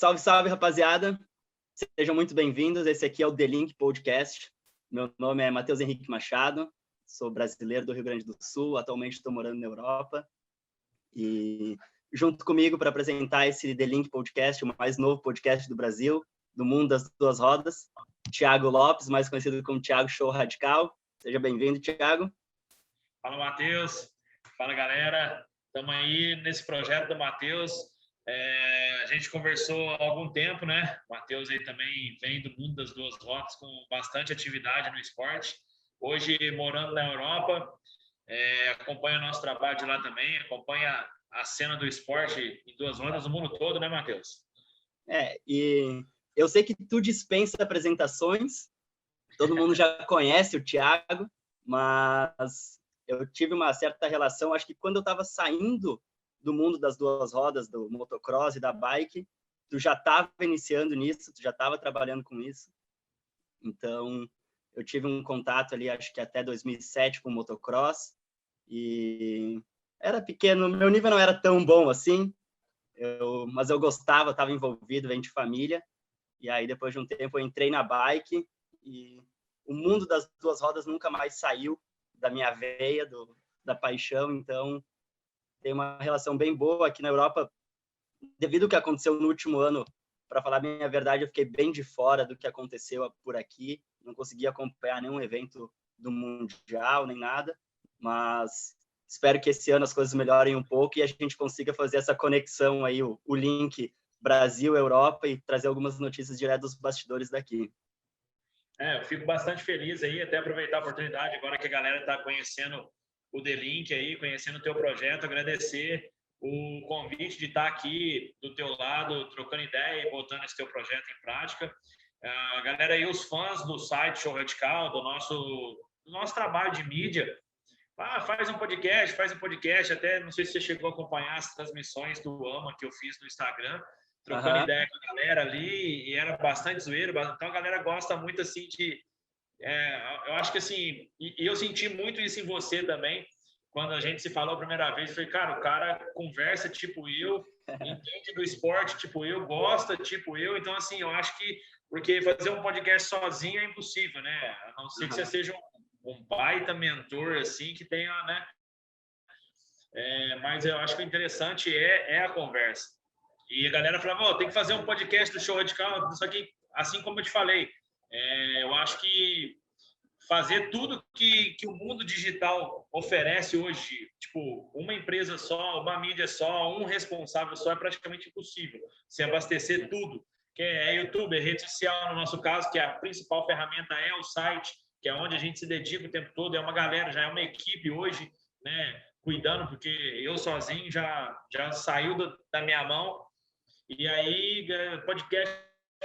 Salve, salve, rapaziada. Sejam muito bem-vindos. Esse aqui é o The Link Podcast. Meu nome é Matheus Henrique Machado, sou brasileiro do Rio Grande do Sul, atualmente estou morando na Europa. E junto comigo para apresentar esse The Link Podcast, o mais novo podcast do Brasil, do mundo das duas rodas, Thiago Lopes, mais conhecido como Thiago Show Radical. Seja bem-vindo, Thiago. Fala, Matheus. Fala, galera. Estamos aí nesse projeto do Matheus. A gente conversou há algum tempo, né? O Matheus aí também vem do mundo das duas rodas com bastante atividade no esporte. Hoje, morando na Europa, acompanha o nosso trabalho de lá também, acompanha a cena do esporte em duas rodas no mundo todo, né, Matheus? E eu sei que tu dispensa apresentações, todo mundo já conhece o Thiago, mas eu tive uma certa relação, acho que quando eu estava saindo do mundo das duas rodas, do motocross e da bike, tu já estava iniciando nisso, tu já estava trabalhando com isso. Então, eu tive um contato ali, acho que até 2007 com o motocross, e era pequeno, meu nível não era tão bom assim, mas eu gostava, estava envolvido, vem de família, e aí depois de um tempo eu entrei na bike, e o mundo das duas rodas nunca mais saiu da minha veia, da paixão, então tem uma relação bem boa aqui na Europa. Devido ao que aconteceu no último ano, para falar a minha verdade, eu fiquei bem de fora do que aconteceu por aqui, não consegui acompanhar nenhum evento do Mundial, nem nada, mas espero que esse ano as coisas melhorem um pouco e a gente consiga fazer essa conexão aí, o link Brasil-Europa e trazer algumas notícias direto dos bastidores daqui. Eu fico bastante feliz aí, até aproveitar a oportunidade, agora que a galera está conhecendo o The Link aí, conhecendo o teu projeto, agradecer o convite de estar aqui do teu lado, trocando ideia e botando esse teu projeto em prática. A galera aí, os fãs do site Show Radical, do nosso trabalho de mídia, faz um podcast, até não sei se você chegou a acompanhar as transmissões do AMA que eu fiz no Instagram, trocando ideia com a galera ali, e era bastante zoeiro, então a galera gosta muito assim de... eu acho que assim, e eu senti muito isso em você também, quando a gente se falou a primeira vez, eu falei, cara, o cara conversa tipo eu, entende do esporte tipo eu, gosta tipo eu, então assim, eu acho que, porque fazer um podcast sozinho é impossível, né? A não ser que você seja um baita mentor, assim, que tenha, né? Mas eu acho que o interessante é a conversa. E a galera falava, tem que fazer um podcast do Show Radical, só que, assim como eu te falei, eu acho que fazer tudo que o mundo digital oferece hoje, tipo, uma empresa só, uma mídia só, um responsável só, é praticamente impossível. Se abastecer tudo, que é YouTube, é rede social, no nosso caso, que a principal ferramenta é o site, que é onde a gente se dedica o tempo todo, é uma galera, já é uma equipe hoje, né, cuidando, porque eu sozinho já saiu da minha mão. E aí,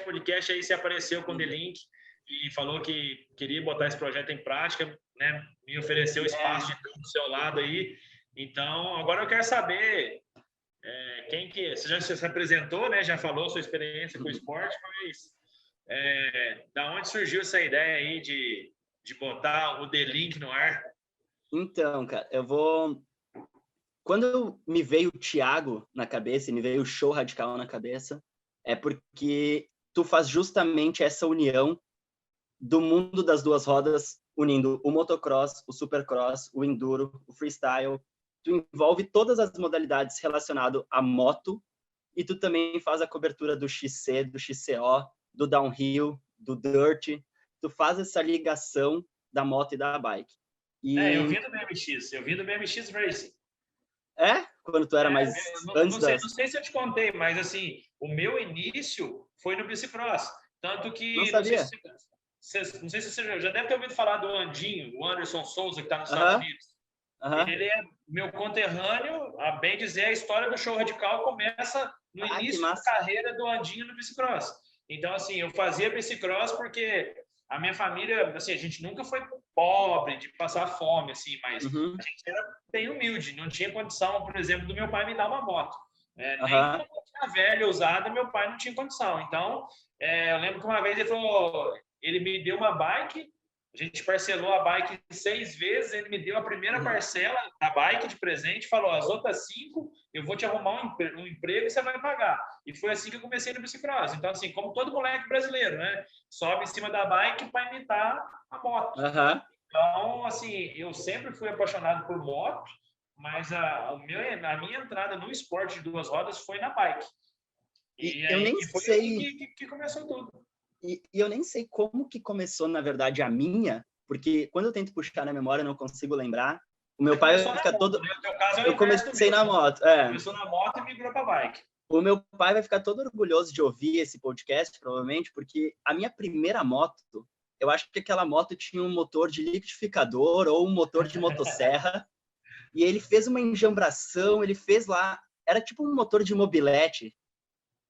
podcast aí se apareceu com o The Link, e falou que queria botar esse projeto em prática, né? Me ofereceu espaço de estar do seu lado aí. Então, agora eu quero saber quem que... Você já se apresentou, né? Já falou sua experiência com o esporte, mas da onde surgiu essa ideia aí de botar o The Link no ar? Então, cara, quando me veio o Thiago na cabeça, me veio o Show Radical na cabeça, é porque tu faz justamente essa união do mundo das duas rodas, unindo o motocross, o supercross, o enduro, o freestyle. Tu envolve todas as modalidades relacionadas à moto e tu também faz a cobertura do XC, do XCO, do downhill, do dirt. Tu faz essa ligação da moto e da bike. Eu vim do BMX Racing. Quando tu era mais... Não sei se eu te contei, mas assim, o meu início foi no bicicross. Tanto que... Não sabia. Não sei se você já deve ter ouvido falar do Andinho, o Anderson Souza, que está nos Estados Unidos. Ele é meu conterrâneo, a bem dizer, a história do Show Radical começa no início da carreira do Andinho no bicicross. Então, assim, eu fazia bicicross porque a minha família, assim, a gente nunca foi pobre de passar fome, assim, mas a gente era bem humilde, não tinha condição, por exemplo, do meu pai me dar uma moto. Nem uma motinha velha, usada, meu pai não tinha condição. Então, eu lembro que uma vez ele me deu uma bike, A gente parcelou a bike 6 vezes, ele me deu a primeira parcela da bike de presente, falou, as outras 5 eu vou te arrumar um emprego e você vai pagar. E foi assim que eu comecei no bicicross. Então, assim, como todo moleque brasileiro, né? Sobe em cima da bike para imitar a moto. Então, assim, eu sempre fui apaixonado por moto, mas a minha entrada no esporte de 2 rodas foi na bike. E eu nem foi sei... assim que começou tudo. E eu nem sei como que começou, na verdade, a minha, porque quando eu tento puxar na memória, eu não consigo lembrar. O meu pai vai ficar todo... No teu caso, eu comecei na moto. Começou na moto e migrou para bike. O meu pai vai ficar todo orgulhoso de ouvir esse podcast, provavelmente, porque a minha primeira moto, eu acho que aquela moto tinha um motor de liquidificador ou um motor de motosserra, e ele fez uma enjambração, ele fez lá... Era tipo um motor de mobilete.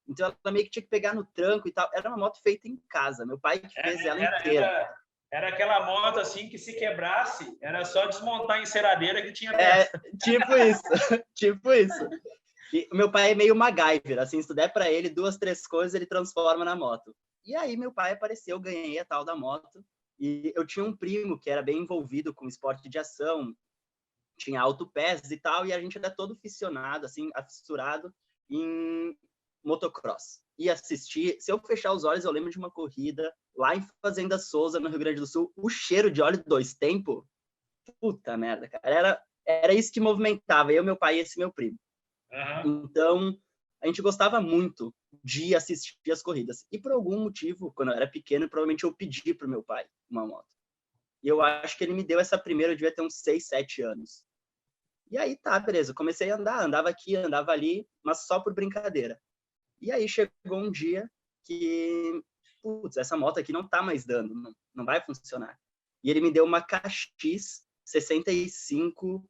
Então, ela meio que tinha que pegar no tranco e tal. Era uma moto feita em casa. Meu pai que fez ela inteira. Era aquela moto, assim, que se quebrasse, era só desmontar a enceradeira que tinha peça. Tipo isso. Tipo isso. E o meu pai é meio MacGyver. Assim, se tu der pra ele 2, 3 coisas, ele transforma na moto. E aí, meu pai apareceu, ganhei a tal da moto. E eu tinha um primo que era bem envolvido com esporte de ação. Tinha autopés e tal. E a gente era todo fissionado, assim, afissurado em motocross. E assistir, se eu fechar os olhos, eu lembro de uma corrida lá em Fazenda Souza, no Rio Grande do Sul, o cheiro de óleo 2 tempo, puta merda, cara, era isso que movimentava, eu, meu pai e esse meu primo. Então, a gente gostava muito de assistir as corridas. E por algum motivo, quando eu era pequeno, provavelmente eu pedi pro meu pai uma moto. E eu acho que ele me deu essa primeira, eu devia ter uns 6, 7 anos. E aí, tá, beleza, eu comecei a andar, andava aqui, andava ali, mas só por brincadeira. E aí chegou um dia que, putz, essa moto aqui não tá mais dando, não vai funcionar. E ele me deu uma KX 65,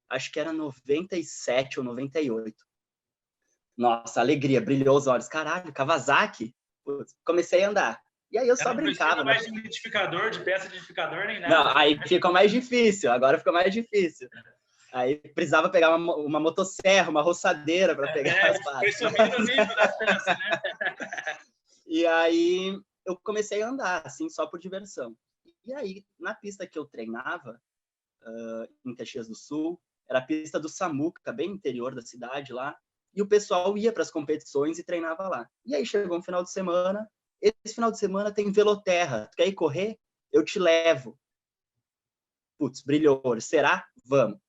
acho que era 97 ou 98. Nossa, alegria, brilhou os olhos. Caralho, Kawasaki? Putz, comecei a andar. E aí eu só brincava. Não mais de identificador, de peça de identificador, nem nada. Não, aí ficou mais difícil, agora ficou mais difícil. Aí precisava pegar uma motosserra, uma roçadeira para pegar as partes. Foi subindo o nível da peça, né? E aí eu comecei a andar, assim, só por diversão. E aí, na pista que eu treinava, em Caxias do Sul, era a pista do Samuca, bem interior da cidade lá, e o pessoal ia para as competições e treinava lá. E aí chegou um final de semana, esse final de semana tem veloterra, tu quer ir correr? Eu te levo. Putz, brilhou, será? Vamos.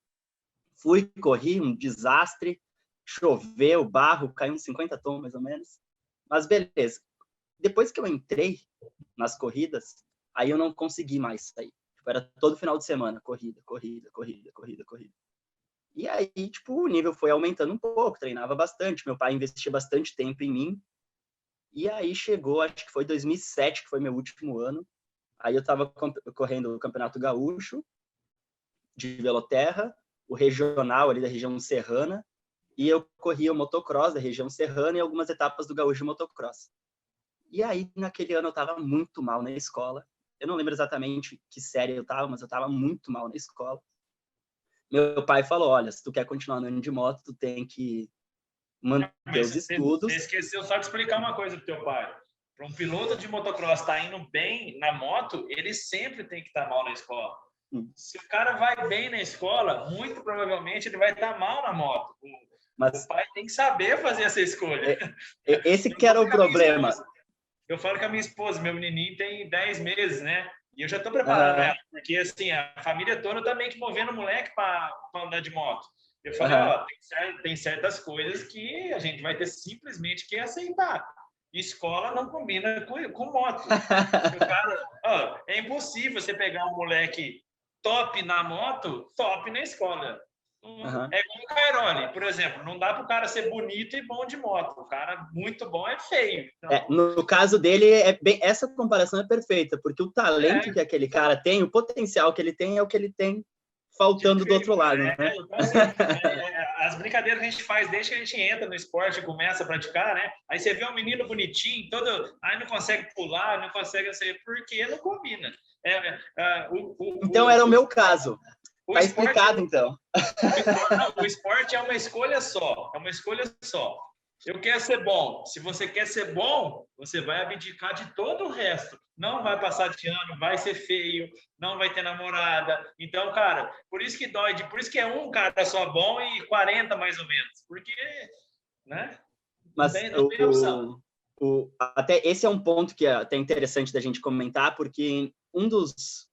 Fui, corri, um desastre, choveu, barro, caiu uns 50 tons, mais ou menos. Mas beleza. Depois que eu entrei nas corridas, aí eu não consegui mais sair. Tipo, era todo final de semana, corrida. E aí, tipo, o nível foi aumentando um pouco, treinava bastante, meu pai investia bastante tempo em mim. E aí chegou, acho que foi 2007, que foi meu último ano. Aí eu tava correndo o Campeonato Gaúcho de veloterra, o regional ali da região serrana, e eu corria o motocross da região serrana e algumas etapas do gaúcho de motocross. E aí, naquele ano, eu estava muito mal na escola. Eu não lembro exatamente que série eu estava, mas eu estava muito mal na escola. Meu pai falou, olha, se tu quer continuar andando de moto, tu tem que manter os estudos. Você esqueceu só de explicar uma coisa pro teu pai. Para um piloto de motocross estar indo bem na moto, ele sempre tem que estar mal na escola. Se o cara vai bem na escola, muito provavelmente ele vai estar mal na moto. Mas o pai tem que saber fazer essa escolha. Esse que era o problema. Eu falo com a minha esposa, meu menininho tem 10 meses, né? E eu já estou preparando ela, porque assim, a família toda tá meio que movendo o moleque para andar de moto. Eu falei, ó, tem certas coisas que a gente vai ter simplesmente que aceitar. Escola não combina com moto. O cara, é impossível você pegar um moleque top na moto, top na escola. É como o Cairoli, por exemplo. Não dá para o cara ser bonito e bom de moto. O cara muito bom é feio. Então... no caso dele, essa comparação é perfeita, porque o talento que aquele cara tem, o potencial que ele tem é o que ele tem faltando do outro lado. Né? As brincadeiras que a gente faz desde que a gente entra no esporte e começa a praticar, né? Aí você vê um menino bonitinho, aí não consegue pular, não consegue sair, porque não combina. Então era o meu caso. Tá explicado, então. O esporte é uma escolha só. É uma escolha só. Eu quero ser bom. Se você quer ser bom, você vai abdicar de todo o resto. Não vai passar de ano, vai ser feio, não vai ter namorada. Então, cara, por isso que dói, por isso que é um cara só bom e 40 mais ou menos. Porque, né? Mas Não tem opção. até esse é um ponto que é até interessante da gente comentar, porque um dos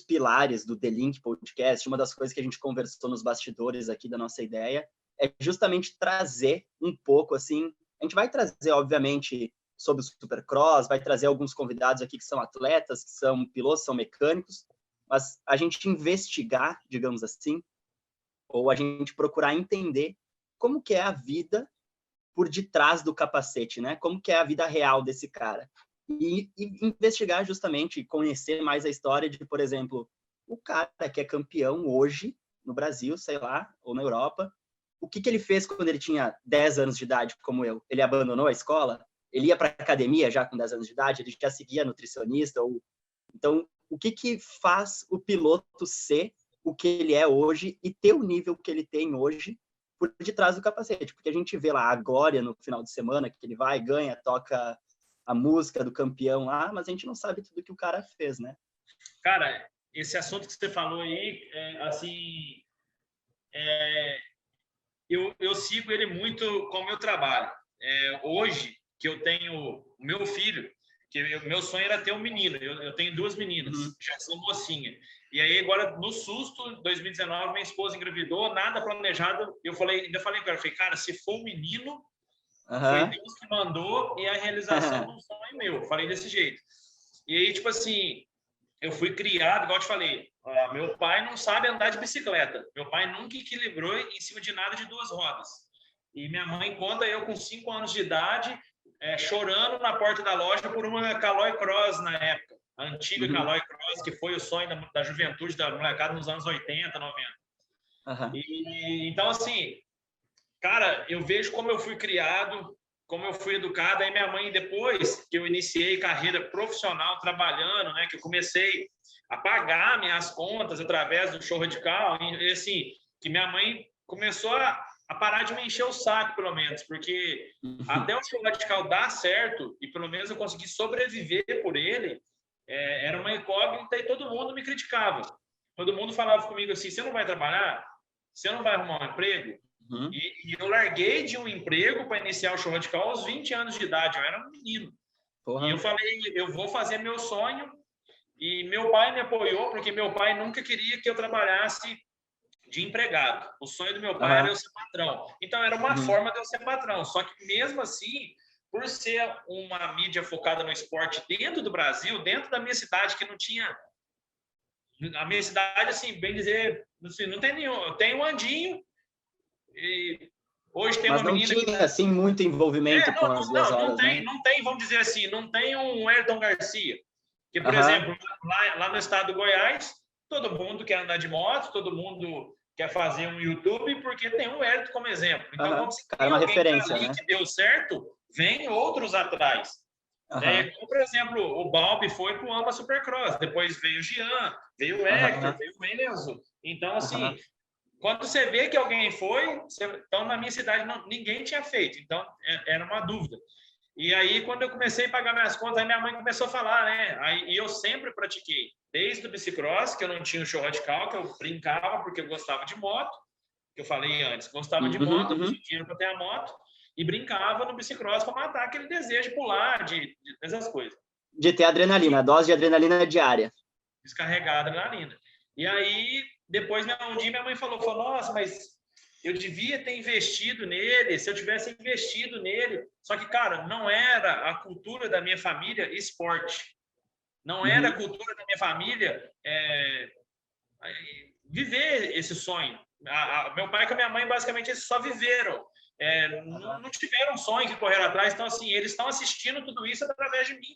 pilares do The Link Podcast, uma das coisas que a gente conversou nos bastidores aqui da nossa ideia, é justamente trazer um pouco, assim, a gente vai trazer, obviamente, sobre o Supercross, vai trazer alguns convidados aqui que são atletas, que são pilotos, são mecânicos, mas a gente investigar, digamos assim, ou a gente procurar entender como que é a vida por detrás do capacete, né? Como que é a vida real desse cara. E investigar justamente, conhecer mais a história de, por exemplo, o cara que é campeão hoje no Brasil, sei lá, ou na Europa, o que ele fez quando ele tinha 10 anos de idade, como eu? Ele abandonou a escola? Ele ia para a academia já com 10 anos de idade? Ele já seguia nutricionista? Então, o que faz o piloto ser o que ele é hoje e ter o nível que ele tem hoje por detrás do capacete? Porque a gente vê lá a glória no final de semana, que ele vai, ganha, toca a música do campeão lá, mas a gente não sabe tudo que o cara fez, né? Cara, esse assunto que você falou aí, eu sigo ele muito com o meu trabalho. Hoje, que eu tenho o meu filho, meu sonho era ter um menino, eu tenho 2 meninas, já são mocinha. E aí, agora, no susto, 2019, minha esposa engravidou, nada planejado. Ainda falei com ela, cara, se for um menino, foi Deus que mandou e a realização de um sonho meu. Falei desse jeito. E aí, tipo assim, eu fui criado, igual eu te falei, meu pai não sabe andar de bicicleta. Meu pai nunca equilibrou em cima de nada de 2 rodas. E minha mãe conta eu com 5 anos de idade, chorando na porta da loja por uma Caloi Cross na época. A antiga Caloi Cross, que foi o sonho da juventude da molecada nos anos 80, 90. Então, assim, cara, eu vejo como eu fui criado, como eu fui educado. Aí minha mãe, depois que eu iniciei carreira profissional trabalhando, né, que eu comecei a pagar minhas contas através do Show Radical, e assim, que minha mãe começou a parar de me encher o saco, pelo menos, porque até o Show Radical dar certo, e pelo menos eu consegui sobreviver por ele, era uma incógnita e todo mundo me criticava. Todo mundo falava comigo assim, você não vai trabalhar? Você não vai arrumar um emprego? E eu larguei de um emprego para iniciar o Show Radical aos 20 anos de idade, eu era um menino. E eu falei, eu vou fazer meu sonho, e meu pai me apoiou, porque meu pai nunca queria que eu trabalhasse de empregado. O sonho do meu pai era eu ser patrão. Então, era uma forma de eu ser patrão. Só que, mesmo assim, por ser uma mídia focada no esporte dentro do Brasil, dentro da minha cidade, que não tinha... A minha cidade, assim, bem dizer, assim, não tem nenhum... Tem um Andinho, e hoje tem uma menina... Mas não tinha, assim, muito envolvimento com as 2 horas, né? Não tem, vamos dizer assim, não tem um Ayrton Garcia. Que, por exemplo, lá no estado do Goiás, todo mundo quer andar de moto, todo mundo quer fazer um YouTube, porque tem um Ayrton como exemplo. Então, quando você tem uma alguém referência, ali, né? que deu certo, vem outros atrás. Como, por exemplo, o Balbi foi para o AMA Supercross, depois veio o Jean, veio o Hector, veio o Enzo. Então, assim, quando você vê que alguém foi, então na minha cidade ninguém tinha feito, então era uma dúvida. E aí, quando eu comecei a pagar minhas contas, aí minha mãe começou a falar, né? E eu sempre pratiquei, desde o bicicross, que eu não tinha o Show Radical, que eu brincava porque eu gostava de moto, que eu falei antes, gostava de moto, não tinha dinheiro para ter a moto, e brincava no bicicross para matar aquele desejo de pular, dessas coisas. De ter adrenalina, a dose de adrenalina diária. Descarregar adrenalina. E aí, depois, um dia minha mãe falou, nossa, mas eu devia ter investido nele, se eu tivesse investido nele. Só que, cara, não era a cultura da minha família esporte. Não era a cultura da minha família viver esse sonho. Meu pai e a minha mãe, basicamente, eles só viveram. Não tiveram sonho que correram atrás. Então, assim, eles estão assistindo tudo isso através de mim.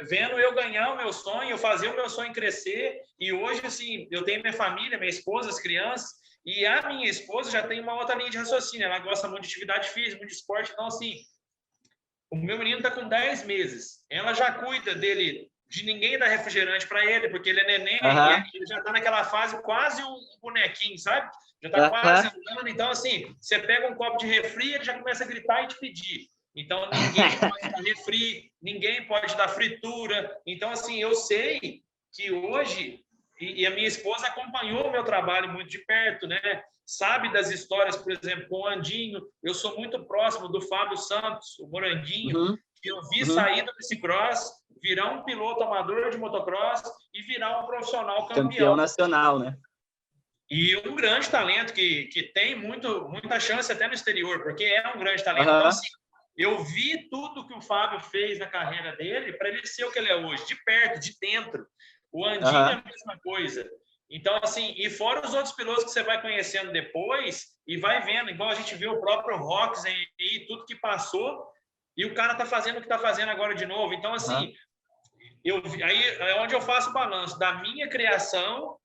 Vendo eu ganhar o meu sonho, eu fazer o meu sonho crescer. E hoje, assim, eu tenho minha família, minha esposa, as crianças, e a minha esposa já tem uma outra linha de raciocínio. Ela gosta muito de atividade física, muito de esporte. Então, assim, o meu menino está com 10 meses. Ela já cuida dele de ninguém dar refrigerante para ele, porque ele é neném, e ele já está naquela fase quase um bonequinho, sabe? Já está quase andando. Então, assim, você pega um copo de refri, ele já começa a gritar e te pedir. Então, ninguém pode dar refri, ninguém pode dar fritura. Então, assim, eu sei que hoje, e a minha esposa acompanhou o meu trabalho muito de perto, né? Sabe das histórias, por exemplo, com o Andinho. Eu sou muito próximo do Fábio Santos, o Moranguinho, que eu vi sair do bicicross, virar um piloto amador de motocross e virar um profissional campeão nacional, né? E um grande talento que tem muita chance até no exterior, porque é um grande talento. Então, assim, eu vi tudo que o Fábio fez na carreira dele para ele ser o que ele é hoje, de perto, de dentro. O Andinho é a mesma coisa. Então, assim, e fora os outros pilotos que você vai conhecendo depois e vai vendo, igual a gente viu o próprio Roxen e tudo que passou, e o cara tá fazendo o que tá fazendo agora de novo. Então, assim, aí é onde eu faço o balanço da minha criação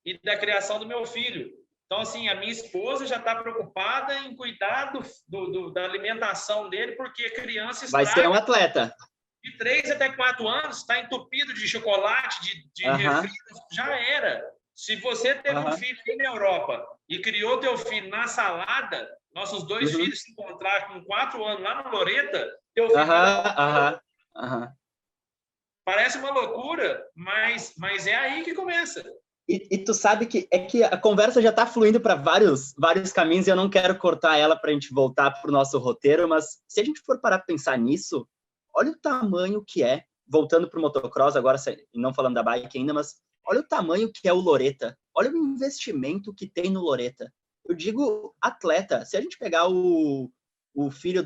e da criação do meu filho. Então, assim, a minha esposa já está preocupada em cuidar da alimentação dele, porque a criança vai ser um atleta. De 3 até 4 anos, está entupido de chocolate, de refri, já era. Se você teve um filho na Europa e criou teu filho na salada, nossos 2 filhos se encontraram com 4 anos lá no Loreta, teu filho... Parece uma loucura, mas é aí que começa. E tu sabe que a conversa já está fluindo para vários caminhos e eu não quero cortar ela para a gente voltar para o nosso roteiro, mas se a gente for parar para pensar nisso, olha o tamanho que é, voltando para o motocross agora, não falando da bike ainda, mas olha o tamanho que é o Loreta, olha o investimento que tem no Loreta. Eu digo atleta, se a gente pegar o filho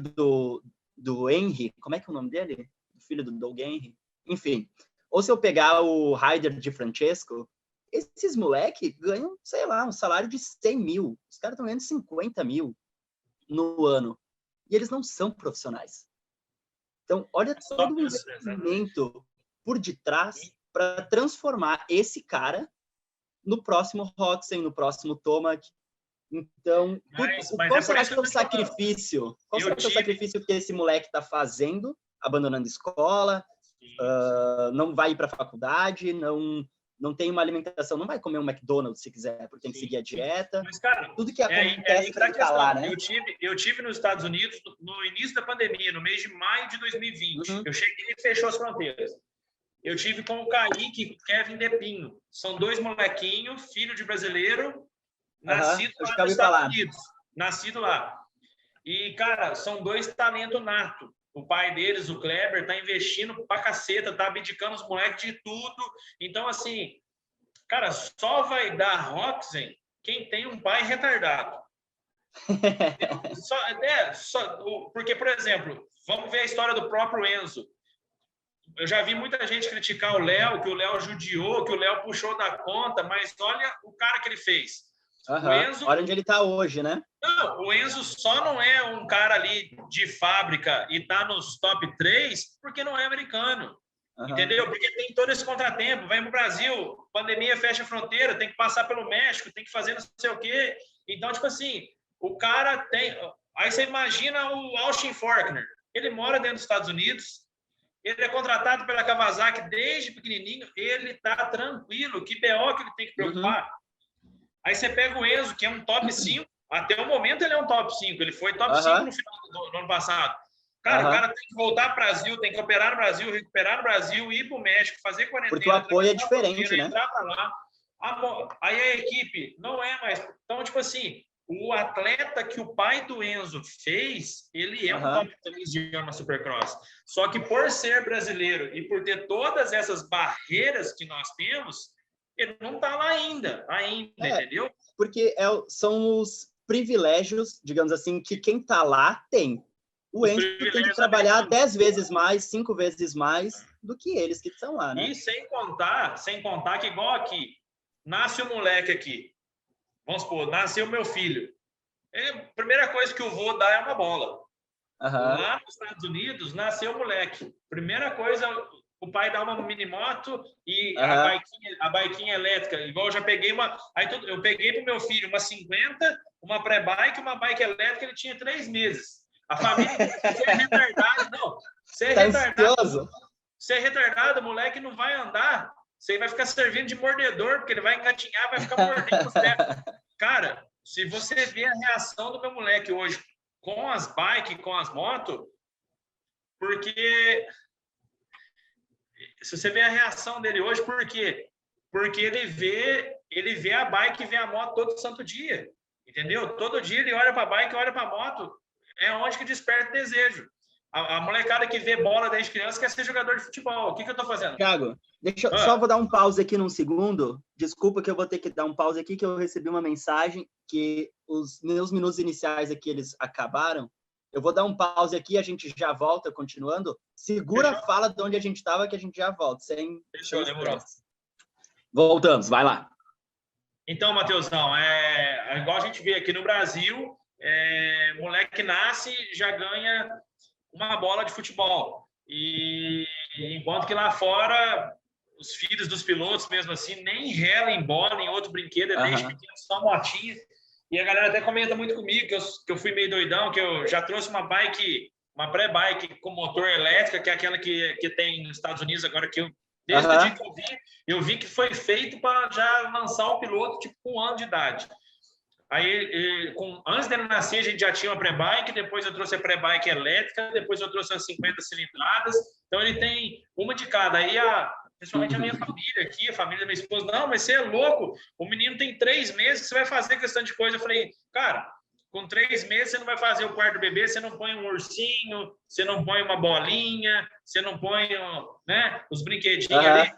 do Henry, como é que é o nome dele? O filho do Doug Henry? Enfim, ou se eu pegar o Ryder de Francesco, esses moleques ganham, sei lá, um salário de 100 mil. Os caras estão ganhando 50 mil no ano. E eles não são profissionais. Então, olha todo o investimento por detrás para transformar esse cara no próximo Roxen, no próximo Tomac. Então, qual será que é o sacrifício? Qual será que é o sacrifício que esse moleque está fazendo, abandonando escola, não vai ir para a faculdade, não tem uma alimentação, não vai comer um McDonald's se quiser, porque tem que seguir a dieta. Mas, cara, tudo que acontece tem que estar lá, né? Eu tive nos Estados Unidos no início da pandemia, no mês de maio de 2020. Eu cheguei e fechou as fronteiras. Eu tive com o Kaique e o Kevin Depinho. São 2 molequinhos, filho de brasileiro, nascido lá nos Estados Unidos. Nascido lá. E, cara, são 2 talentos natos. O pai deles, o Kleber, tá investindo pra caceta, tá abdicando os moleques de tudo. Então, assim, cara, só vai dar Roxen quem tem um pai retardado. Porque, por exemplo, vamos ver a história do próprio Enzo. Eu já vi muita gente criticar o Léo, que o Léo judiou, que o Léo puxou da conta, mas olha o cara que ele fez. O Enzo, olha onde ele está hoje, né? Não, o Enzo só não é um cara ali de fábrica e está nos top 3 porque não é americano. Entendeu? Porque tem todo esse contratempo. Vai para o Brasil, pandemia fecha a fronteira, tem que passar pelo México, tem que fazer não sei o quê. Então, tipo assim, o cara tem... Aí você imagina o Austin Faulkner. Ele mora dentro dos Estados Unidos, ele é contratado pela Kawasaki desde pequenininho, ele está tranquilo. Que BO que ele tem que preocupar? Aí você pega o Enzo, que é um top 5. Até o momento ele é um top 5. Ele foi top 5 no final do ano passado. Cara, o cara tem que voltar para o Brasil, tem que operar no Brasil, recuperar no Brasil, ir para o México, fazer quarentena. Porque o apoio é diferente, né? Entrar para lá. Aí a equipe não é mais... Então, tipo assim, o atleta que o pai do Enzo fez, ele é um top 3 de ano na Supercross. Só que por ser brasileiro e por ter todas essas barreiras que nós temos, ele não está lá ainda, entendeu? Porque são os privilégios, digamos assim, que quem está lá tem. O Enzo tem que trabalhar 10 vezes mais, 5 vezes mais do que eles que estão lá, né? E sem contar que igual aqui, nasce um moleque aqui, vamos supor, nasceu meu filho. A primeira coisa que o vô dá é uma bola. Lá nos Estados Unidos, nasceu o moleque. Primeira coisa... O pai dá uma minimoto e a biquinha elétrica. Igual eu já peguei eu peguei para o meu filho uma 50, uma pré-bike, uma bike elétrica, ele tinha 3 meses. A família, você é retardado, não. Você é retardado. Você é retardado, o moleque não vai andar. Você vai ficar servindo de mordedor, porque ele vai engatinhar, vai ficar mordendo os pés. Cara, se você vê a reação do meu moleque hoje com as bikes, com as motos, porque se você vê a reação dele hoje, por quê? Porque ele vê a bike e vê a moto todo santo dia, entendeu? Todo dia ele olha para a bike, olha para a moto, é onde que desperta o desejo. A molecada que vê bola desde criança quer ser jogador de futebol. O que eu estou fazendo? Thiago, só vou dar um pause aqui num segundo. Desculpa que eu vou ter que dar um pause aqui, que eu recebi uma mensagem que os meus minutos iniciais aqui, eles acabaram. Eu vou dar um pause aqui, a gente já volta, continuando. Segura a fala de onde a gente estava, que a gente já volta. Fechou, demorou. Voltamos, vai lá. Então, Matheusão, igual a gente vê aqui no Brasil, moleque nasce já ganha uma bola de futebol. E enquanto que lá fora, os filhos dos pilotos, mesmo assim, nem rela em bola, em outro brinquedo, desde pequeno, só motinha. E a galera até comenta muito comigo que eu fui meio doidão, que eu já trouxe uma pré-bike com motor elétrica, que é aquela que tem nos Estados Unidos agora, que desde o dia que eu vi que foi feito para já lançar o piloto, tipo, com 1 ano de idade. Aí, antes dele nascer, a gente já tinha uma pré-bike, depois eu trouxe a pré-bike elétrica, depois eu trouxe as 50 cilindradas, então ele tem uma de cada. Aí, principalmente a minha família aqui, a família da minha esposa, não, mas você é louco, o menino tem 3 meses, você vai fazer questão de coisa. Eu falei, cara, com 3 meses você não vai fazer o quarto do bebê, você não põe um ursinho, você não põe uma bolinha, você não põe os brinquedinhos ali.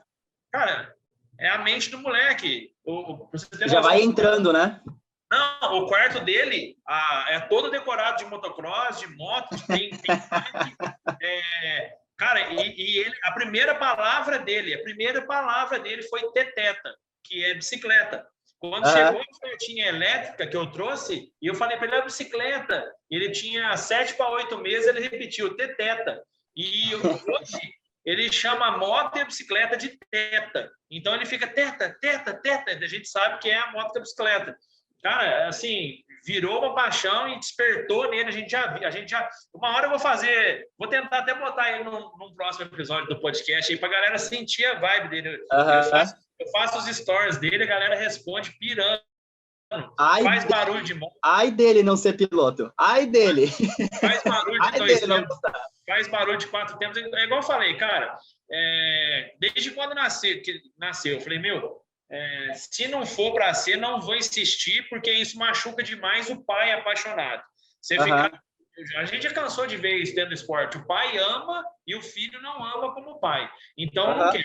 Cara, é a mente do moleque. Já vai entrando, né? Não, o quarto dele é todo decorado de motocross, de moto, tem bike. Cara, e ele, a primeira palavra dele foi teteta, que é bicicleta. Quando chegou a bicicletinha elétrica que eu trouxe, e eu falei para ele, bicicleta. Ele tinha 7 para 8 meses, ele repetiu, teteta. E hoje ele chama a moto e a bicicleta de teta. Então ele fica teta, teta, teta. A gente sabe que é a moto e a bicicleta. Cara, assim, virou uma paixão e despertou nele. A gente já. Uma hora eu vou tentar até botar ele num próximo episódio do podcast aí pra galera sentir a vibe dele. Eu faço os stories dele, a galera responde pirando. Faz barulho de moto. Ai dele não ser piloto. Ai dele. Faz barulho de 2 tempos. Faz barulho de 4 tempos. É igual eu falei, cara. Desde quando nasceu, eu falei, se não for para ser, não vou insistir, porque isso machuca demais o pai apaixonado. A gente já cansou de ver isso dentro do esporte. O pai ama e o filho não ama como o pai. Então, não quer.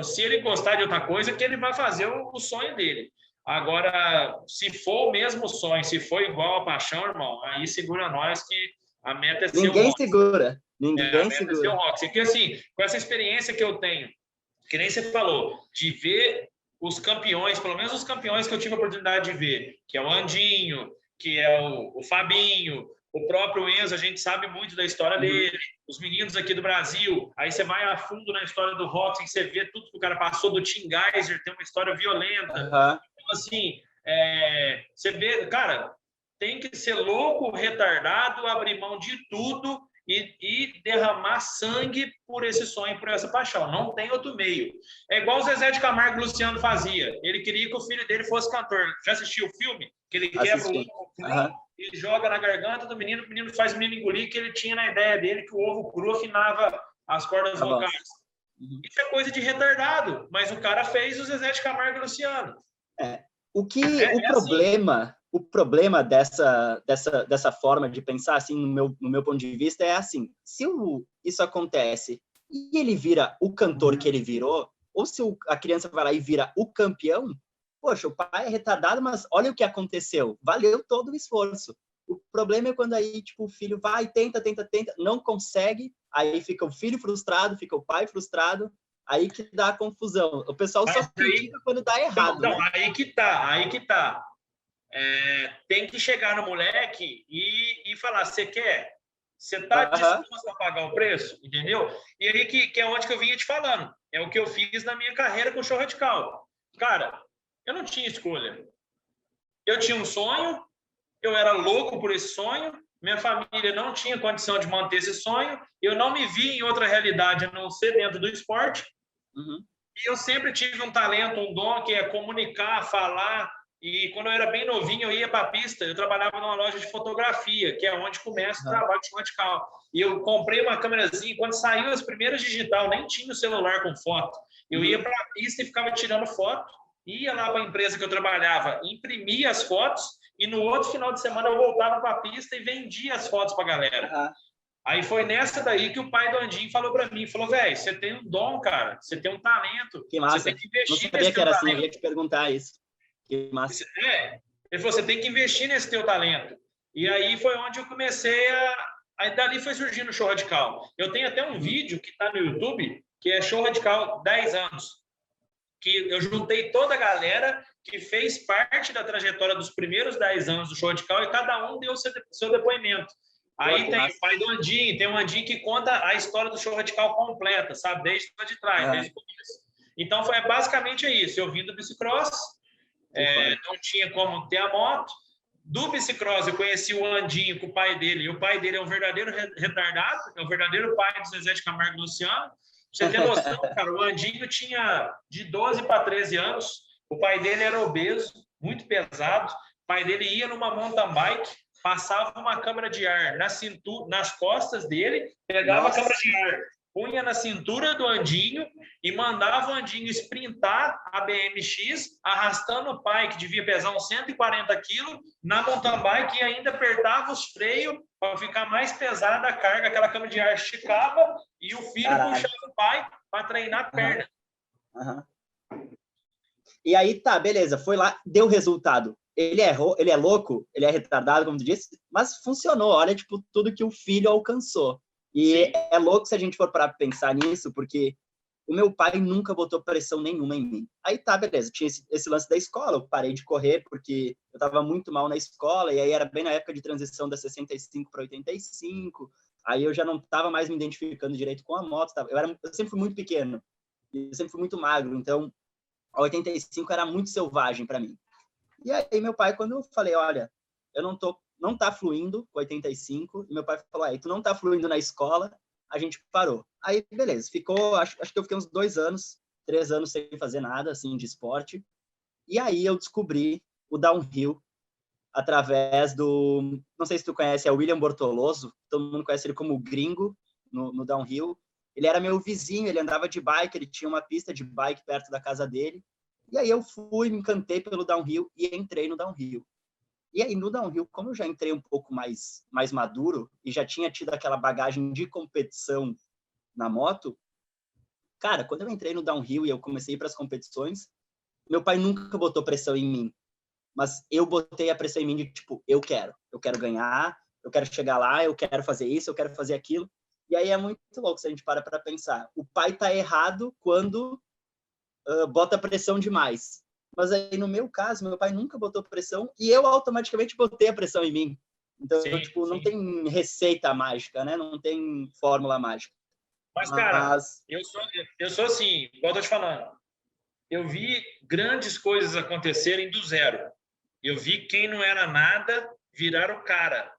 Se ele gostar de outra coisa, que ele vai fazer o sonho dele. Agora, se for o mesmo sonho, se for igual a paixão, irmão, aí segura nós que a meta é ser Ninguém segura. Ninguém segura. É ser o Roxy. Porque, assim, com essa experiência que eu tenho, que nem você falou, de ver os campeões, pelo menos os campeões que eu tive a oportunidade de ver, que é o Andinho, que é o Fabinho, o próprio Enzo, a gente sabe muito da história dele, os meninos aqui do Brasil, aí você vai a fundo na história do Roxy, você vê tudo que o cara passou, do Tim Geiser, tem uma história violenta. Então, assim, você vê, cara, tem que ser louco, retardado, abrir mão de tudo e derramar sangue por esse sonho, por essa paixão. Não tem outro meio. É igual o Zezé de Camargo e Luciano fazia. Ele queria que o filho dele fosse cantor. Já assistiu o filme? Que ele quebra o ovo e joga na garganta do menino, o menino faz o menino engolir, que ele tinha na ideia dele que o ovo cru afinava as cordas vocais. Isso é coisa de retardado, mas o cara fez o Zezé de Camargo e Luciano. O problema dessa forma de pensar, assim, no meu ponto de vista, é assim: se isso acontece e ele vira o cantor que ele virou, ou se a criança vai lá e vira o campeão, poxa, o pai é retardado, mas olha o que aconteceu, valeu todo o esforço. O problema é quando aí, tipo, o filho vai, tenta, não consegue, aí fica o filho frustrado, fica o pai frustrado, aí que dá a confusão. O pessoal só critica quando dá errado. Não, né? Aí que tá. Tem que chegar no moleque e falar, você quer? Você tá disposto a pagar o preço? Entendeu? E aí que é onde que eu vinha te falando. É o que eu fiz na minha carreira com o Show Radical. Cara, eu não tinha escolha. Eu tinha um sonho, eu era louco por esse sonho, minha família não tinha condição de manter esse sonho, eu não me vi em outra realidade a não ser dentro do esporte. Uhum. E eu sempre tive um talento, um dom, que é comunicar, falar. E quando eu era bem novinho, eu ia para a pista. Eu trabalhava numa loja de fotografia, que é onde começa o trabalho de radical. E eu comprei uma câmerazinha. Quando saiu as primeiras digital, nem tinha o celular com foto. Eu ia para a pista e ficava tirando foto. Ia lá para a empresa que eu trabalhava, imprimia as fotos. E no outro final de semana eu voltava para a pista e vendia as fotos para a galera. Aí foi nessa daí que o pai do Andinho falou para mim, falou, velho, você tem um dom, cara, você tem um talento, que massa. você tem que investir não sabia nesse que teu era talento. assim, eu ia te perguntar isso. Que massa. Ele falou, você tem que investir nesse teu talento. E aí foi onde eu comecei Aí dali foi surgindo o Show Radical. Eu tenho até um vídeo que está no YouTube, que é Show Radical 10 anos, que eu juntei toda a galera que fez parte da trajetória dos primeiros 10 anos do Show Radical e cada um deu seu depoimento. Aí tem o pai do Andinho, tem um Andinho que conta a história do Show Radical completa, sabe? Desde lá de trás, desde o começo. Então, foi basicamente isso. Eu vim do bicicross, não tinha como ter a moto. Do bicicross, eu conheci o Andinho com o pai dele. E o pai dele é um verdadeiro retardado, é o verdadeiro pai do Zezé de Camargo e Luciano. Pra você ter noção, cara, o Andinho tinha de 12 para 13 anos. O pai dele era obeso, muito pesado. O pai dele ia numa mountain bike, passava uma câmara de ar na cintura, nas costas dele, pegava a câmara de ar, punha na cintura do Andinho e mandava o Andinho sprintar a BMX, arrastando o pai, que devia pesar uns 140 quilos, na mountain bike, e ainda apertava os freios para ficar mais pesada a carga, aquela câmara de ar esticava e o filho puxava o pai para treinar a perna. E aí, tá, beleza, foi lá, deu resultado. Ele é louco, ele é retardado, como tu disse, mas funcionou. Olha, tipo, tudo que o filho alcançou. E é louco se a gente for para pensar nisso, porque o meu pai nunca botou pressão nenhuma em mim. Aí tá, beleza, tinha esse lance da escola, eu parei de correr porque eu tava muito mal na escola, e aí era bem na época de transição da 65 para 85, aí eu já não tava mais me identificando direito com a moto, eu sempre fui muito pequeno, eu sempre fui muito magro, então a 85 era muito selvagem para mim. E aí meu pai, quando eu falei, olha, eu não tá fluindo com 85, e meu pai falou, aí tu não tá fluindo na escola, a gente parou. Aí, beleza, ficou, acho que eu fiquei uns 2 anos, 3 anos sem fazer nada, assim, de esporte, e aí eu descobri o downhill através do, não sei se tu conhece, é o William Bortoloso, todo mundo conhece ele como o Gringo no downhill. Ele era meu vizinho, ele andava de bike, ele tinha uma pista de bike perto da casa dele, e aí eu fui, me encantei pelo downhill e entrei no downhill. E aí, no downhill, como eu já entrei um pouco mais maduro e já tinha tido aquela bagagem de competição na moto, cara, quando eu entrei no downhill e eu comecei a ir para as competições, meu pai nunca botou pressão em mim, mas eu botei a pressão em mim de, tipo, eu quero ganhar, eu quero chegar lá, eu quero fazer isso, eu quero fazer aquilo. E aí é muito louco se a gente para pensar. O pai tá errado quando bota pressão demais. Mas aí, no meu caso, meu pai nunca botou pressão e eu automaticamente botei a pressão em mim. Então, não tem receita mágica, né? Não tem fórmula mágica. Mas, cara, eu sou assim, igual eu tô te falando. Eu vi grandes coisas acontecerem do zero. Eu vi quem não era nada virar o cara.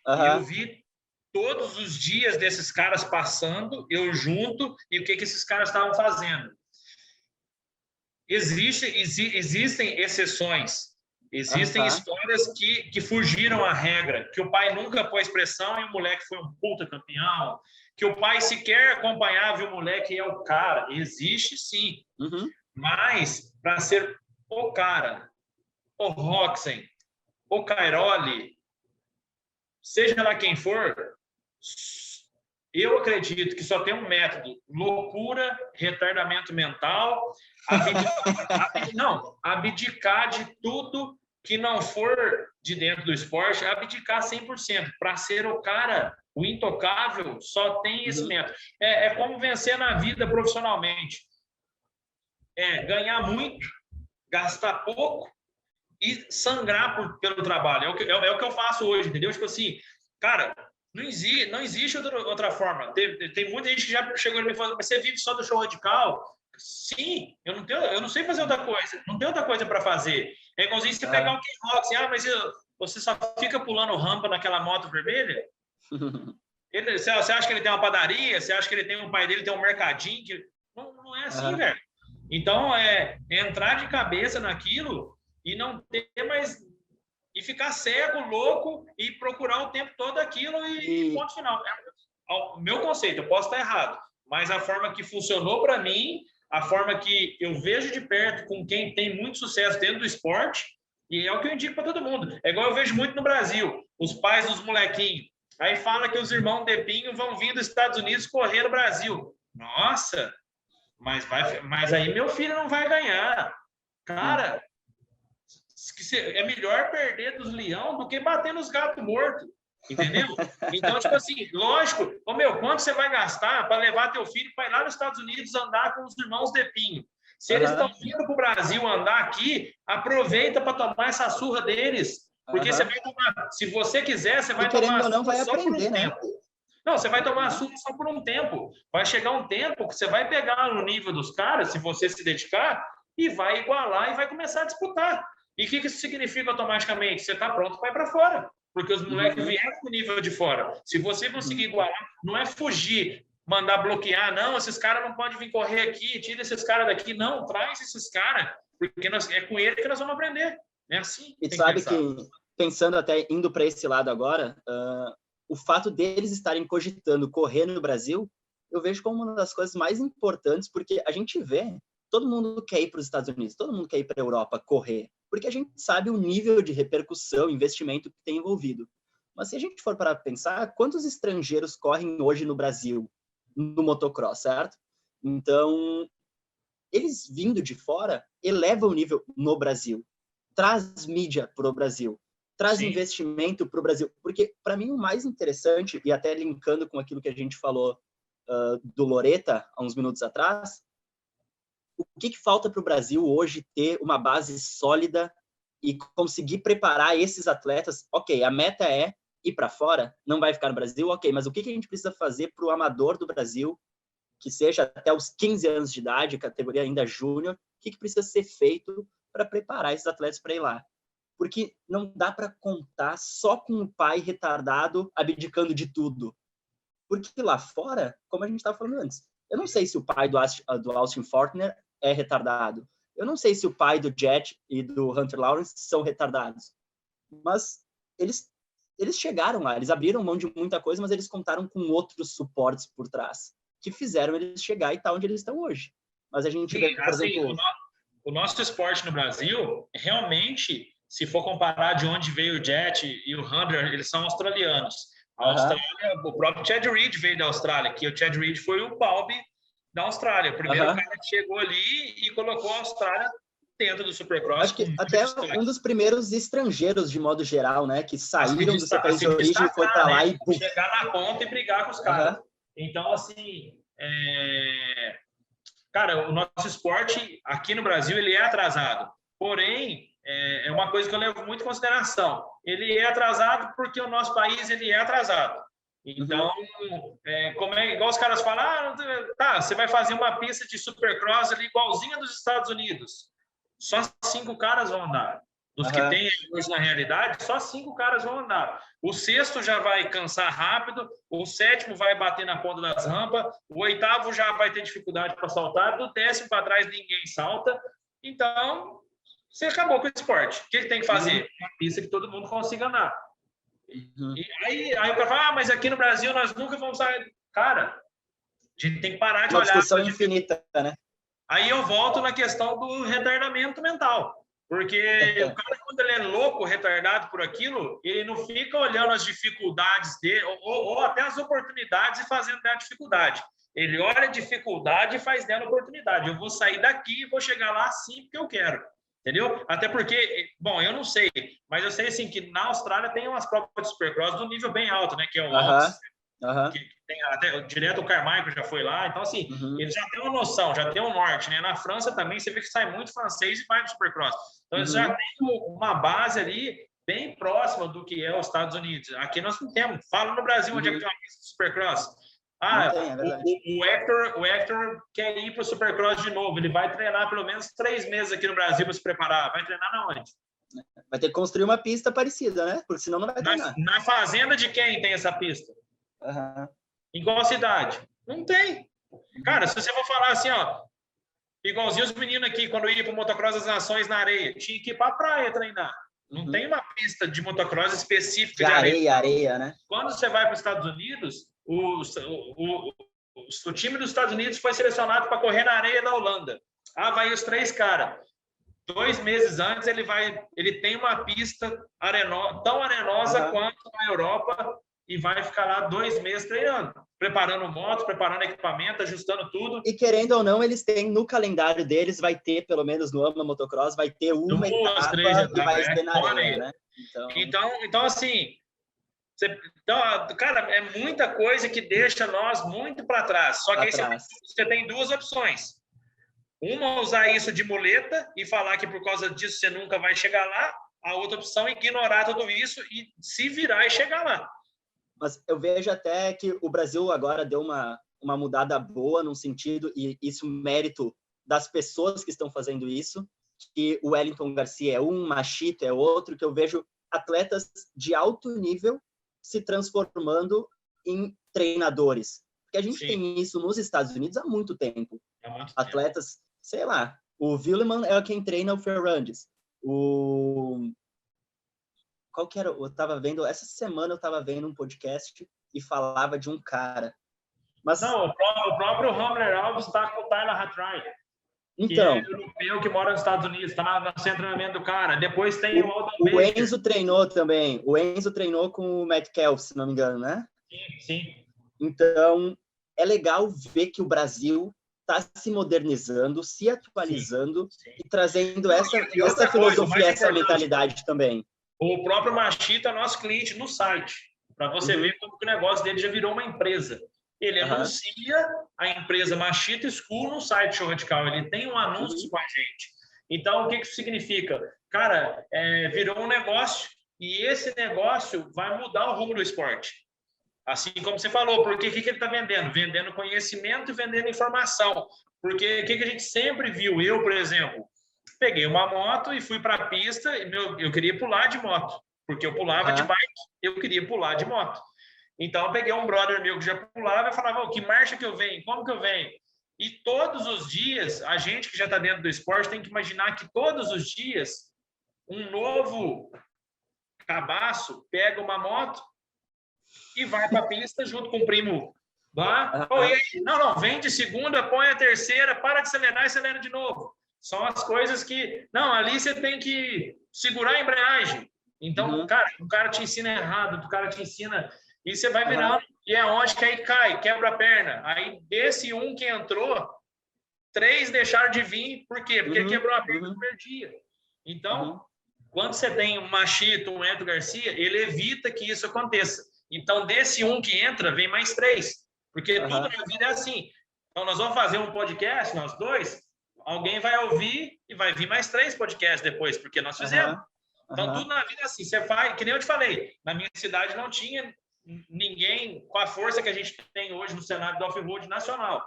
E eu vi todos os dias desses caras passando, eu junto, e o que esses caras estavam fazendo. Existem exceções, existem histórias que fugiram à regra, que o pai nunca pôs pressão e o moleque foi um puta campeão, que o pai sequer acompanhava e o moleque é o cara. Existe sim, mas para ser o cara, o Roxen, o Cairoli, seja lá quem for, eu acredito que só tem um método: loucura, retardamento mental, abdicar de tudo que não for de dentro do esporte, abdicar 100%. Para ser o cara, o intocável, só tem esse método. É como vencer na vida profissionalmente. Ganhar muito, gastar pouco e sangrar pelo trabalho. É o que eu faço hoje, entendeu? Tipo assim, cara, não existe outra forma. Tem muita gente que já chegou e me falou, mas você vive só do show radical? Sim, eu não sei fazer outra coisa. Não tem outra coisa para fazer. É igualzinho você pegar um kickboxing. Mas você só fica pulando rampa naquela moto vermelha? Você acha que ele tem uma padaria? Você acha que ele tem um pai dele, tem um mercadinho? Não é assim, velho. Então, entrar de cabeça naquilo e não ter mais... E ficar cego, louco, e procurar o tempo todo aquilo e ponto final. O meu conceito, eu posso estar errado, mas a forma que funcionou para mim, a forma que eu vejo de perto com quem tem muito sucesso dentro do esporte, e é o que eu indico para todo mundo. É igual eu vejo muito no Brasil, os pais dos molequinhos. Aí fala que os irmãos Depinho vão vir dos Estados Unidos correr no Brasil. Nossa, mas aí meu filho não vai ganhar. Cara, é melhor perder dos leão do que bater nos gatos mortos. Entendeu? Então, tipo assim, lógico, quanto você vai gastar para levar teu filho para ir lá nos Estados Unidos andar com os irmãos Depinho? Se eles estão vindo para o Brasil andar aqui, aproveita para tomar essa surra deles. Porque você vai tomar, se você quiser, você vai tomar não vai só aprender, por um tempo. Não, você vai tomar surra só por um tempo. Vai chegar um tempo que você vai pegar no nível dos caras, se você se dedicar, e vai igualar e vai começar a disputar. E o que isso significa automaticamente? Você está pronto para ir para fora. Porque os moleques vieram do nível de fora. Se você conseguir igualar, não é fugir, mandar bloquear, não, esses caras não podem vir correr aqui, tira esses caras daqui. Não, traz esses caras, porque é com ele que nós vamos aprender. É assim. E sabe que, pensando até, indo para esse lado agora, o fato deles estarem cogitando correr no Brasil, eu vejo como uma das coisas mais importantes, porque a gente vê, todo mundo quer ir para os Estados Unidos, todo mundo quer ir para a Europa correr, porque a gente sabe o nível de repercussão, investimento que tem envolvido. Mas se a gente for para pensar, quantos estrangeiros correm hoje no Brasil, no motocross, certo? Então, eles vindo de fora, elevam o nível no Brasil, traz mídia para o Brasil, traz investimento para o Brasil. Porque, para mim, o mais interessante, e até linkando com aquilo que a gente falou do Loretta, há uns minutos atrás, o que falta para o Brasil hoje ter uma base sólida e conseguir preparar esses atletas? Ok, a meta é ir para fora, não vai ficar no Brasil, ok, mas o que a gente precisa fazer para o amador do Brasil, que seja até os 15 anos de idade, categoria ainda júnior, o que precisa ser feito para preparar esses atletas para ir lá? Porque não dá para contar só com um pai retardado abdicando de tudo. Porque lá fora, como a gente estava falando antes, eu não sei se o pai do Austin Fortner é retardado. Eu não sei se o pai do Jet e do Hunter Lawrence são retardados. Mas eles chegaram lá, eles abriram mão de muita coisa, mas eles contaram com outros suportes por trás, que fizeram eles chegar e estar onde eles estão hoje. Mas a gente vê, por exemplo... O nosso esporte no Brasil, realmente, se for comparar de onde veio o Jet e o Hunter, eles são australianos. A Austrália, o próprio Chad Reed veio da Austrália, que o Chad Reed foi o Balbi da Austrália. O primeiro cara que chegou ali e colocou a Austrália dentro do Supercross. Acho que até um dos primeiros estrangeiros, de modo geral, né? Que saíram do seu país de origem e foi para lá e... chegar na ponta e brigar com os caras. Então, assim... Cara, o nosso esporte aqui no Brasil, ele é atrasado. Porém, é uma coisa que eu levo muito em consideração. Ele é atrasado porque o nosso país, ele é atrasado. Então, como igual os caras falam, você vai fazer uma pista de Supercross ali igualzinha dos Estados Unidos. Só 5 caras vão andar. Dos que tem hoje na realidade, só 5 caras vão andar. O 6º já vai cansar rápido, o 7º vai bater na ponta das rampas, o 8º já vai ter dificuldade para saltar, do 10º para trás ninguém salta. Então, você acabou com o esporte. O que tem que fazer? Uma pista que todo mundo consiga andar. E aí o cara fala, mas aqui no Brasil nós nunca vamos sair. Cara, a gente tem que parar de olhar. Uma discussão infinita, né? Aí eu volto na questão do retardamento mental. Porque o cara, quando ele é louco, retardado por aquilo, ele não fica olhando as dificuldades dele, ou até as oportunidades e fazendo dela dificuldade. Ele olha a dificuldade e faz dela oportunidade. Eu vou sair daqui e vou chegar lá assim porque eu quero. Entendeu? Até porque, bom, eu não sei, mas eu sei assim que na Austrália tem umas provas de Supercross do nível bem alto, né? Que é o Alps, que tem até direto o Carmichael já foi lá. Então, assim, eles já têm uma noção, já tem um norte, né? Na França também você vê que sai muito francês e vai no Supercross. Então, eles já têm uma base ali bem próxima do que é os Estados Unidos. Aqui nós não temos. Fala no Brasil onde é que tem uma pista de Supercross. O Hector quer ir para o Supercross de novo. Ele vai treinar pelo menos 3 meses aqui no Brasil para se preparar. Vai treinar na onde? Vai ter que construir uma pista parecida, né? Porque senão não vai treinar. Na fazenda de quem tem essa pista? Em qual cidade? Não tem. Cara, se você for falar assim, ó, igualzinho os meninos aqui, quando ia para o Motocross das Nações na areia, tinha que ir para a praia treinar. Não tem uma pista de motocross específica de areia, né? Quando você vai para os Estados Unidos, o time dos Estados Unidos foi selecionado para correr na areia da Holanda. Vai os 3 caras. 2 meses antes, ele tem uma pista tão arenosa quanto na Europa e vai ficar lá 2 meses treinando, preparando moto, preparando equipamento, ajustando tudo. E querendo ou não, eles têm no calendário deles, vai ter, pelo menos no AMA Motocross, vai ter uma etapa que vai ser na areia, né? Então assim, cara, é muita coisa que deixa nós muito para trás. Só que aí você tem 2 opções. Uma, usar isso de muleta e falar que por causa disso você nunca vai chegar lá. A outra opção é ignorar tudo isso e se virar e chegar lá. Mas eu vejo até que o Brasil agora deu uma mudada boa num sentido, e isso mérito das pessoas que estão fazendo isso, que o Wellington Garcia é um, Machito é outro, que eu vejo atletas de alto nível se transformando em treinadores. Porque a gente tem isso nos Estados Unidos há muito tempo. Atletas, sei lá, o Willeman é quem treina o Ferrandes. Qual que era? Essa semana eu estava vendo um podcast e falava de um cara. Mas... Não, o próprio Hamler Alves está com o Tyler Hattright. Então, que é europeu que mora nos Estados Unidos, está no treinamento do cara. Depois tem o Enzo treinou também. O Enzo treinou com o Metcalf, se não me engano, né? Sim. Então, é legal ver que o Brasil está se modernizando, se atualizando e trazendo essa filosofia, essa mentalidade também. O próprio Machito é nosso cliente no site, para você ver como que o negócio dele já virou uma empresa. Ele anuncia a empresa Machito School no site Show Radical. Ele tem um anúncio com a gente. Então, o que isso significa? Cara, virou um negócio e esse negócio vai mudar o rumo do esporte. Assim como você falou, porque o que ele está vendendo? Vendendo conhecimento e vendendo informação. Porque o que a gente sempre viu? Eu, por exemplo, peguei uma moto e fui para a pista e eu queria pular de moto. Porque eu pulava de bike, eu queria pular de moto. Então, eu peguei um brother meu que já pulava e falava, que marcha que eu venho? Como que eu venho? E todos os dias, a gente que já está dentro do esporte tem que imaginar que todos os dias um novo cabaço pega uma moto e vai para a pista junto com o primo lá. Não, vem de segunda, põe a terceira, para de acelerar e acelera de novo. São as coisas que... Não, ali você tem que segurar a embreagem. Então, cara, o cara te ensina errado, o cara te ensina... E você vai virando, e é onde que aí cai, quebra a perna. Aí, desse um que entrou, 3 deixaram de vir. Por quê? Porque quebrou a perna no primeiro dia. Então, quando você tem um Machito, um Edson Garcia, ele evita que isso aconteça. Então, desse um que entra, vem mais 3. Porque tudo na vida é assim. Então, nós vamos fazer um podcast, nós 2, alguém vai ouvir e vai vir mais 3 podcasts depois, porque nós fizemos. Então, tudo na vida é assim. Você faz, que nem eu te falei, na minha cidade não tinha ninguém com a força que a gente tem hoje no cenário do off-road nacional.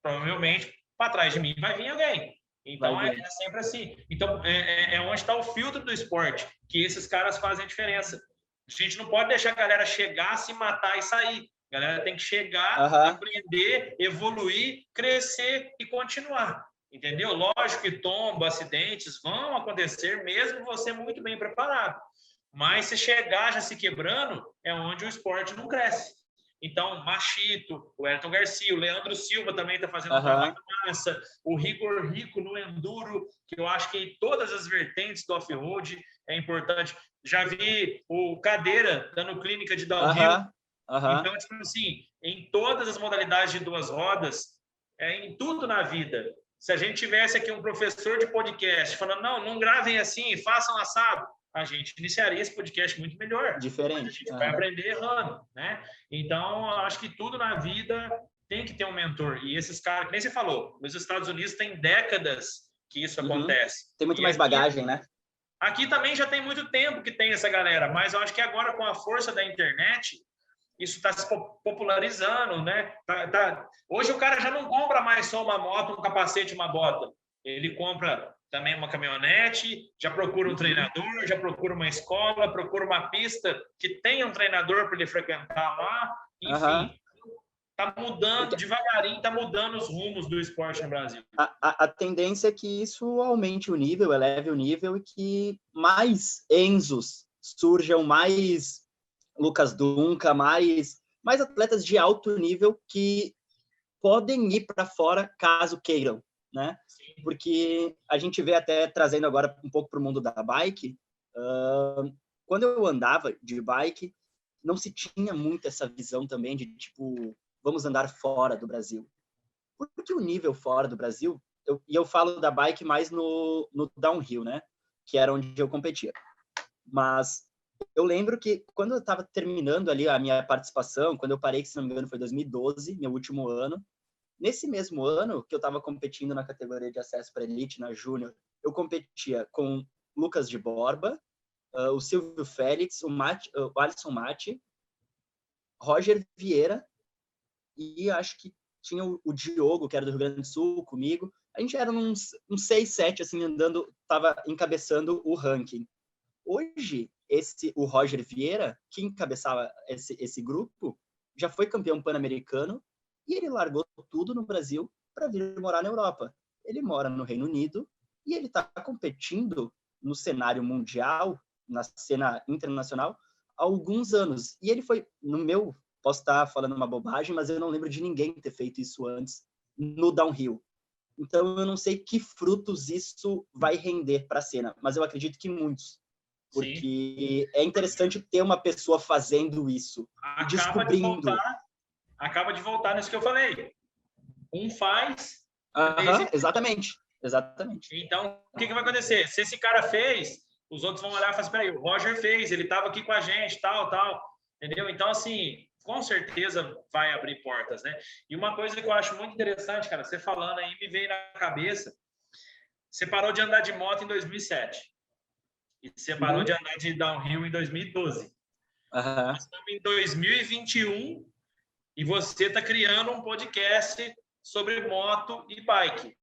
Provavelmente, para trás de mim vai vir alguém. Então, é sempre assim. Então, é onde está o filtro do esporte, que esses caras fazem a diferença. A gente não pode deixar a galera chegar, se matar e sair. A galera tem que chegar, aprender, evoluir, crescer e continuar. Entendeu? Lógico que tombo, acidentes vão acontecer, mesmo você muito bem preparado. Mas se chegar já se quebrando, é onde o esporte não cresce. Então, Machito, o Wellington Garcia, o Leandro Silva também está fazendo um trabalho massa, o Rigor Rico no Enduro, que eu acho que em todas as vertentes do off-road é importante. Já vi o Cadeira dando clínica de downhill. Então, tipo assim, em todas as modalidades de 2 rodas, em tudo na vida. Se a gente tivesse aqui um professor de podcast falando, não gravem assim, façam assado, a gente iniciaria esse podcast muito melhor. Diferente. A gente vai aprender errando, né? Então, acho que tudo na vida tem que ter um mentor. E esses caras, que nem você falou, nos Estados Unidos tem décadas que isso acontece. Tem muito mais bagagem, né? Aqui também já tem muito tempo que tem essa galera, mas eu acho que agora, com a força da internet, isso está se popularizando, né? Hoje o cara já não compra mais só uma moto, um capacete, uma bota. Ele compra também uma caminhonete, já procura um treinador, já procura uma escola, procura uma pista que tenha um treinador para ele frequentar lá, enfim. Tá mudando, devagarinho, tá mudando os rumos do esporte no Brasil. A tendência é que isso aumente o nível, eleve o nível e que mais Enzos surjam, mais Lucas Dunca, mais atletas de alto nível que podem ir para fora caso queiram, né? Sim. Porque a gente vê até, trazendo agora um pouco para o mundo da bike, quando eu andava de bike, não se tinha muito essa visão também de, tipo, vamos andar fora do Brasil. Porque o nível fora do Brasil, eu falo da bike mais no downhill, né? Que era onde eu competia. Mas eu lembro que quando eu estava terminando ali a minha participação, quando eu parei, que se não me engano foi 2012, meu último ano, nesse mesmo ano que eu estava competindo na categoria de acesso para elite, na Júnior, eu competia com Lucas de Borba, o Silvio Félix, o Alisson Matti, Roger Vieira e acho que tinha o Diogo, que era do Rio Grande do Sul, comigo. A gente era uns 6, 7, assim, andando, estava encabeçando o ranking. Hoje, o Roger Vieira, que encabeçava esse grupo, já foi campeão pan-americano e ele largou tudo no Brasil para vir morar na Europa. Ele mora no Reino Unido e ele está competindo no cenário mundial, na cena internacional, há alguns anos. E ele foi, posso estar falando uma bobagem, mas eu não lembro de ninguém ter feito isso antes no downhill. Então, eu não sei que frutos isso vai render para a cena, mas eu acredito que muitos. Porque é interessante ter uma pessoa fazendo isso, descobrindo. Acaba de voltar nisso que eu falei. Um faz... Exatamente. Então, o que vai acontecer? Se esse cara fez, os outros vão olhar e falar assim, peraí, o Roger fez, ele estava aqui com a gente, tal. Entendeu? Então, assim, com certeza vai abrir portas, né? E uma coisa que eu acho muito interessante, cara, você falando aí, me veio na cabeça, você parou de andar de moto em 2007. E você parou de andar de downhill em 2012. Nós estamos em 2021 e você está criando um podcast sobre moto e bike.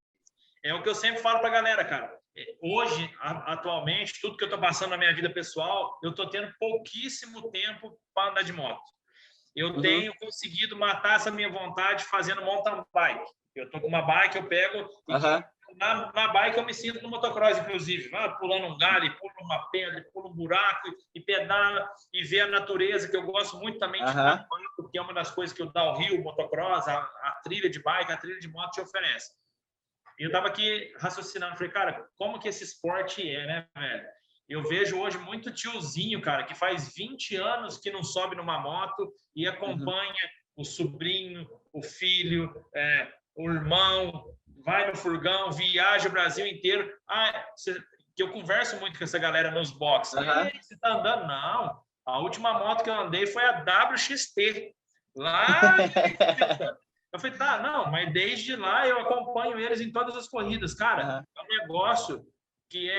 É o que eu sempre falo para a galera, cara. Hoje, atualmente, tudo que eu estou passando na minha vida pessoal, eu estou tendo pouquíssimo tempo para andar de moto. Eu tenho conseguido matar essa minha vontade fazendo mountain bike. Eu estou com uma bike, eu pego... Na bike eu me sinto no motocross, inclusive. Pulando um galho, pulo uma pedra, pulo um buraco e pedala e ver a natureza, que eu gosto muito também de estar, porque é uma das coisas que o downhill, o motocross, a trilha de bike, a trilha de moto te oferece. E eu estava aqui raciocinando, falei, cara, como que esse esporte é, né, velho? Eu vejo hoje muito tiozinho, cara, que faz 20 anos que não sobe numa moto e acompanha o sobrinho, o filho, o irmão, vai no furgão, viaja o Brasil inteiro. Que eu converso muito com essa galera nos boxes. Você tá andando? Não. A última moto que eu andei foi a WXT. Lá... Eu falei, tá, não, mas desde lá eu acompanho eles em todas as corridas. Cara, é um negócio que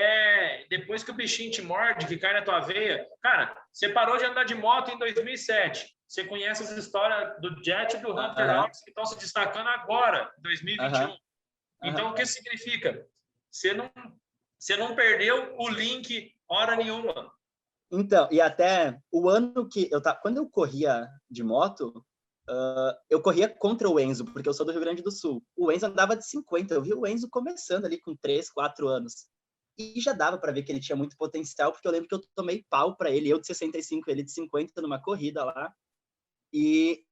depois que o bichinho te morde, que cai na tua veia. Cara, você parou de andar de moto em 2007. Você conhece as histórias do Jet e do Hunter Alves que estão se destacando agora, em 2021. Então, o que significa? Você não perdeu o link hora nenhuma. Então, e até o ano que quando eu corria de moto, eu corria contra o Enzo, porque eu sou do Rio Grande do Sul. O Enzo andava de 50, eu vi o Enzo começando ali com 3, 4 anos. E já dava para ver que ele tinha muito potencial, porque eu lembro que eu tomei pau para ele, eu de 65, ele de 50, numa corrida lá. E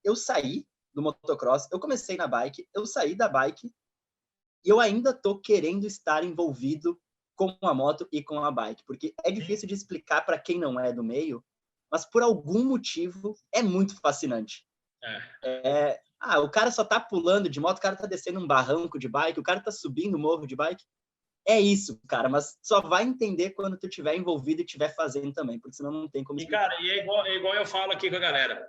eu saí do motocross, eu comecei na bike, eu saí da bike, e eu ainda tô querendo estar envolvido com a moto e com a bike, porque é difícil de explicar para quem não é do meio, mas por algum motivo é muito fascinante. O cara só tá pulando de moto, o cara tá descendo um barranco de bike, o cara tá subindo um morro de bike. É isso, cara, mas só vai entender quando tu estiver envolvido e estiver fazendo também, porque senão não tem como explicar. E, cara, é igual eu falo aqui com a galera.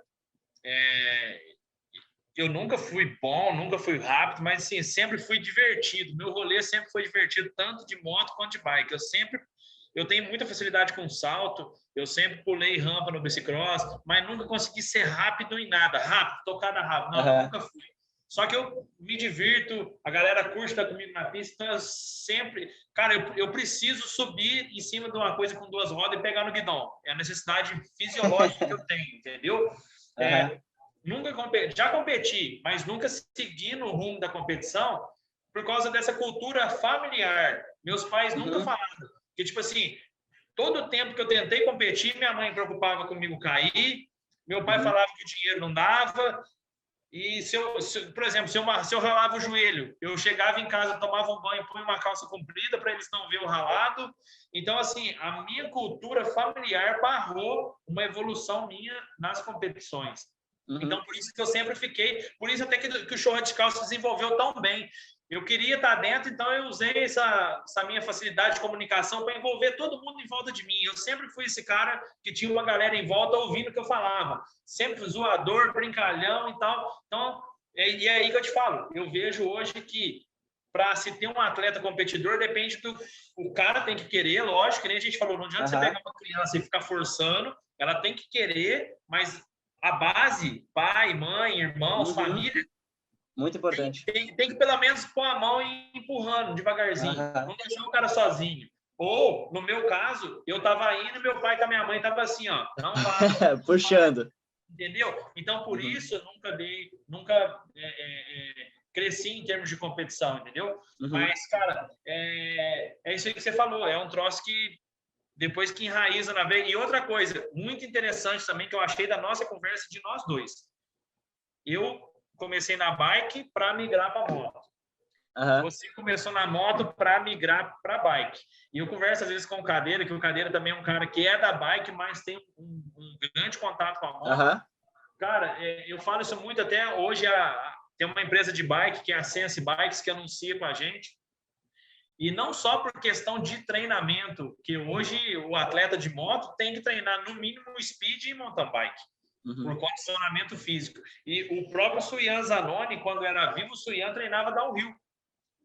Eu nunca fui bom, nunca fui rápido, mas assim, sempre fui divertido. Meu rolê sempre foi divertido, tanto de moto quanto de bike. Eu tenho muita facilidade com salto, eu sempre pulei rampa no bicicross, mas nunca consegui ser rápido em nada. Rápido, tocada rápido. Não, nunca fui. Só que eu me divirto, a galera curte estar comigo na pista, então eu sempre... Cara, eu preciso subir em cima de uma coisa com 2 rodas e pegar no guidão. É a necessidade fisiológica que eu tenho, entendeu? Nunca já competi, mas nunca segui no rumo da competição por causa dessa cultura familiar. Meus pais nunca falaram. Porque, tipo assim, todo o tempo que eu tentei competir, minha mãe preocupava comigo cair, meu pai falava que o dinheiro não dava. E, por exemplo, se eu ralava o joelho, eu chegava em casa, tomava um banho, punha uma calça comprida para eles não verem o ralado. Então, assim, a minha cultura familiar barrou uma evolução minha nas competições. Então, por isso que eu sempre fiquei... Por isso até que o show radical se desenvolveu tão bem. Eu queria estar dentro, então eu usei essa minha facilidade de comunicação para envolver todo mundo em volta de mim. Eu sempre fui esse cara que tinha uma galera em volta ouvindo o que eu falava. Sempre zoador, brincalhão e tal. Então, e é aí que eu te falo. Eu vejo hoje que para se ter um atleta competidor, depende do... O cara tem que querer, lógico, que nem a gente falou. Não adianta você pegar uma criança e ficar forçando. Ela tem que querer, mas a base, pai, mãe, irmãos, família... Muito importante. Tem que pelo menos pôr a mão e empurrando devagarzinho. Não deixar o cara sozinho. Ou, no meu caso, eu tava indo e meu pai com a minha mãe tava assim, ó. Não vai. Puxando. Entendeu? Então, por isso, eu nunca cresci em termos de competição, entendeu? Mas, cara, é isso aí que você falou. É um troço que depois que enraiza na veia. E outra coisa muito interessante também que eu achei da nossa conversa de nós dois. Eu comecei na bike para migrar para moto. Você começou na moto para migrar para bike. E eu converso às vezes com o Cadeira, que o Cadeira também é um cara que é da bike, mas tem um grande contato com a moto. Cara, eu falo isso muito até hoje. Tem uma empresa de bike, que é a Sense Bikes, que anuncia com a gente. E não só por questão de treinamento, que hoje o atleta de moto tem que treinar no mínimo speed e mountain bike. Por condicionamento físico. E o próprio Suyan Zanoni, quando era vivo, o Suyan treinava downhill.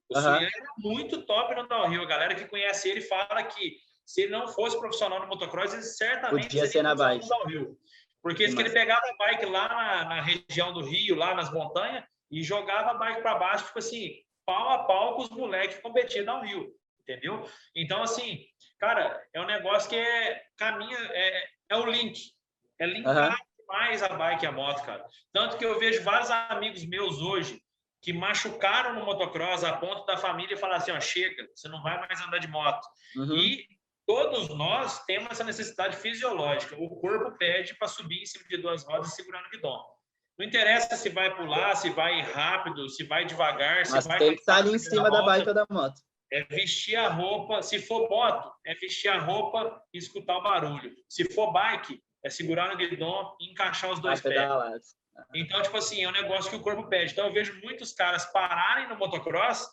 O Suyan era muito top no downhill. A galera que conhece ele fala que se ele não fosse profissional no motocross, ele certamente podia ser na bike. Downhill. Porque ele pegava a bike lá na região do Rio, lá nas montanhas, e jogava a bike para baixo, tipo assim, pau a pau com os moleques que competiam downhill. Entendeu? Então, assim, cara, é um negócio que é o link. É linkar mais a bike e a moto, cara. Tanto que eu vejo vários amigos meus hoje que machucaram no motocross a ponto da família falar assim, ó, chega, você não vai mais andar de moto. E todos nós temos essa necessidade fisiológica. O corpo pede para subir em cima de 2 rodas segurando o guidão. Não interessa se vai pular, se vai rápido, se vai devagar, mas se vai... tem que estar ali em cima da bike ou da moto. É vestir a roupa, se for moto, é vestir a roupa e escutar o barulho. Se for bike, é segurar no guidão e encaixar os 2 pés. Então, tipo assim, é um negócio que o corpo pede. Então, eu vejo muitos caras pararem no motocross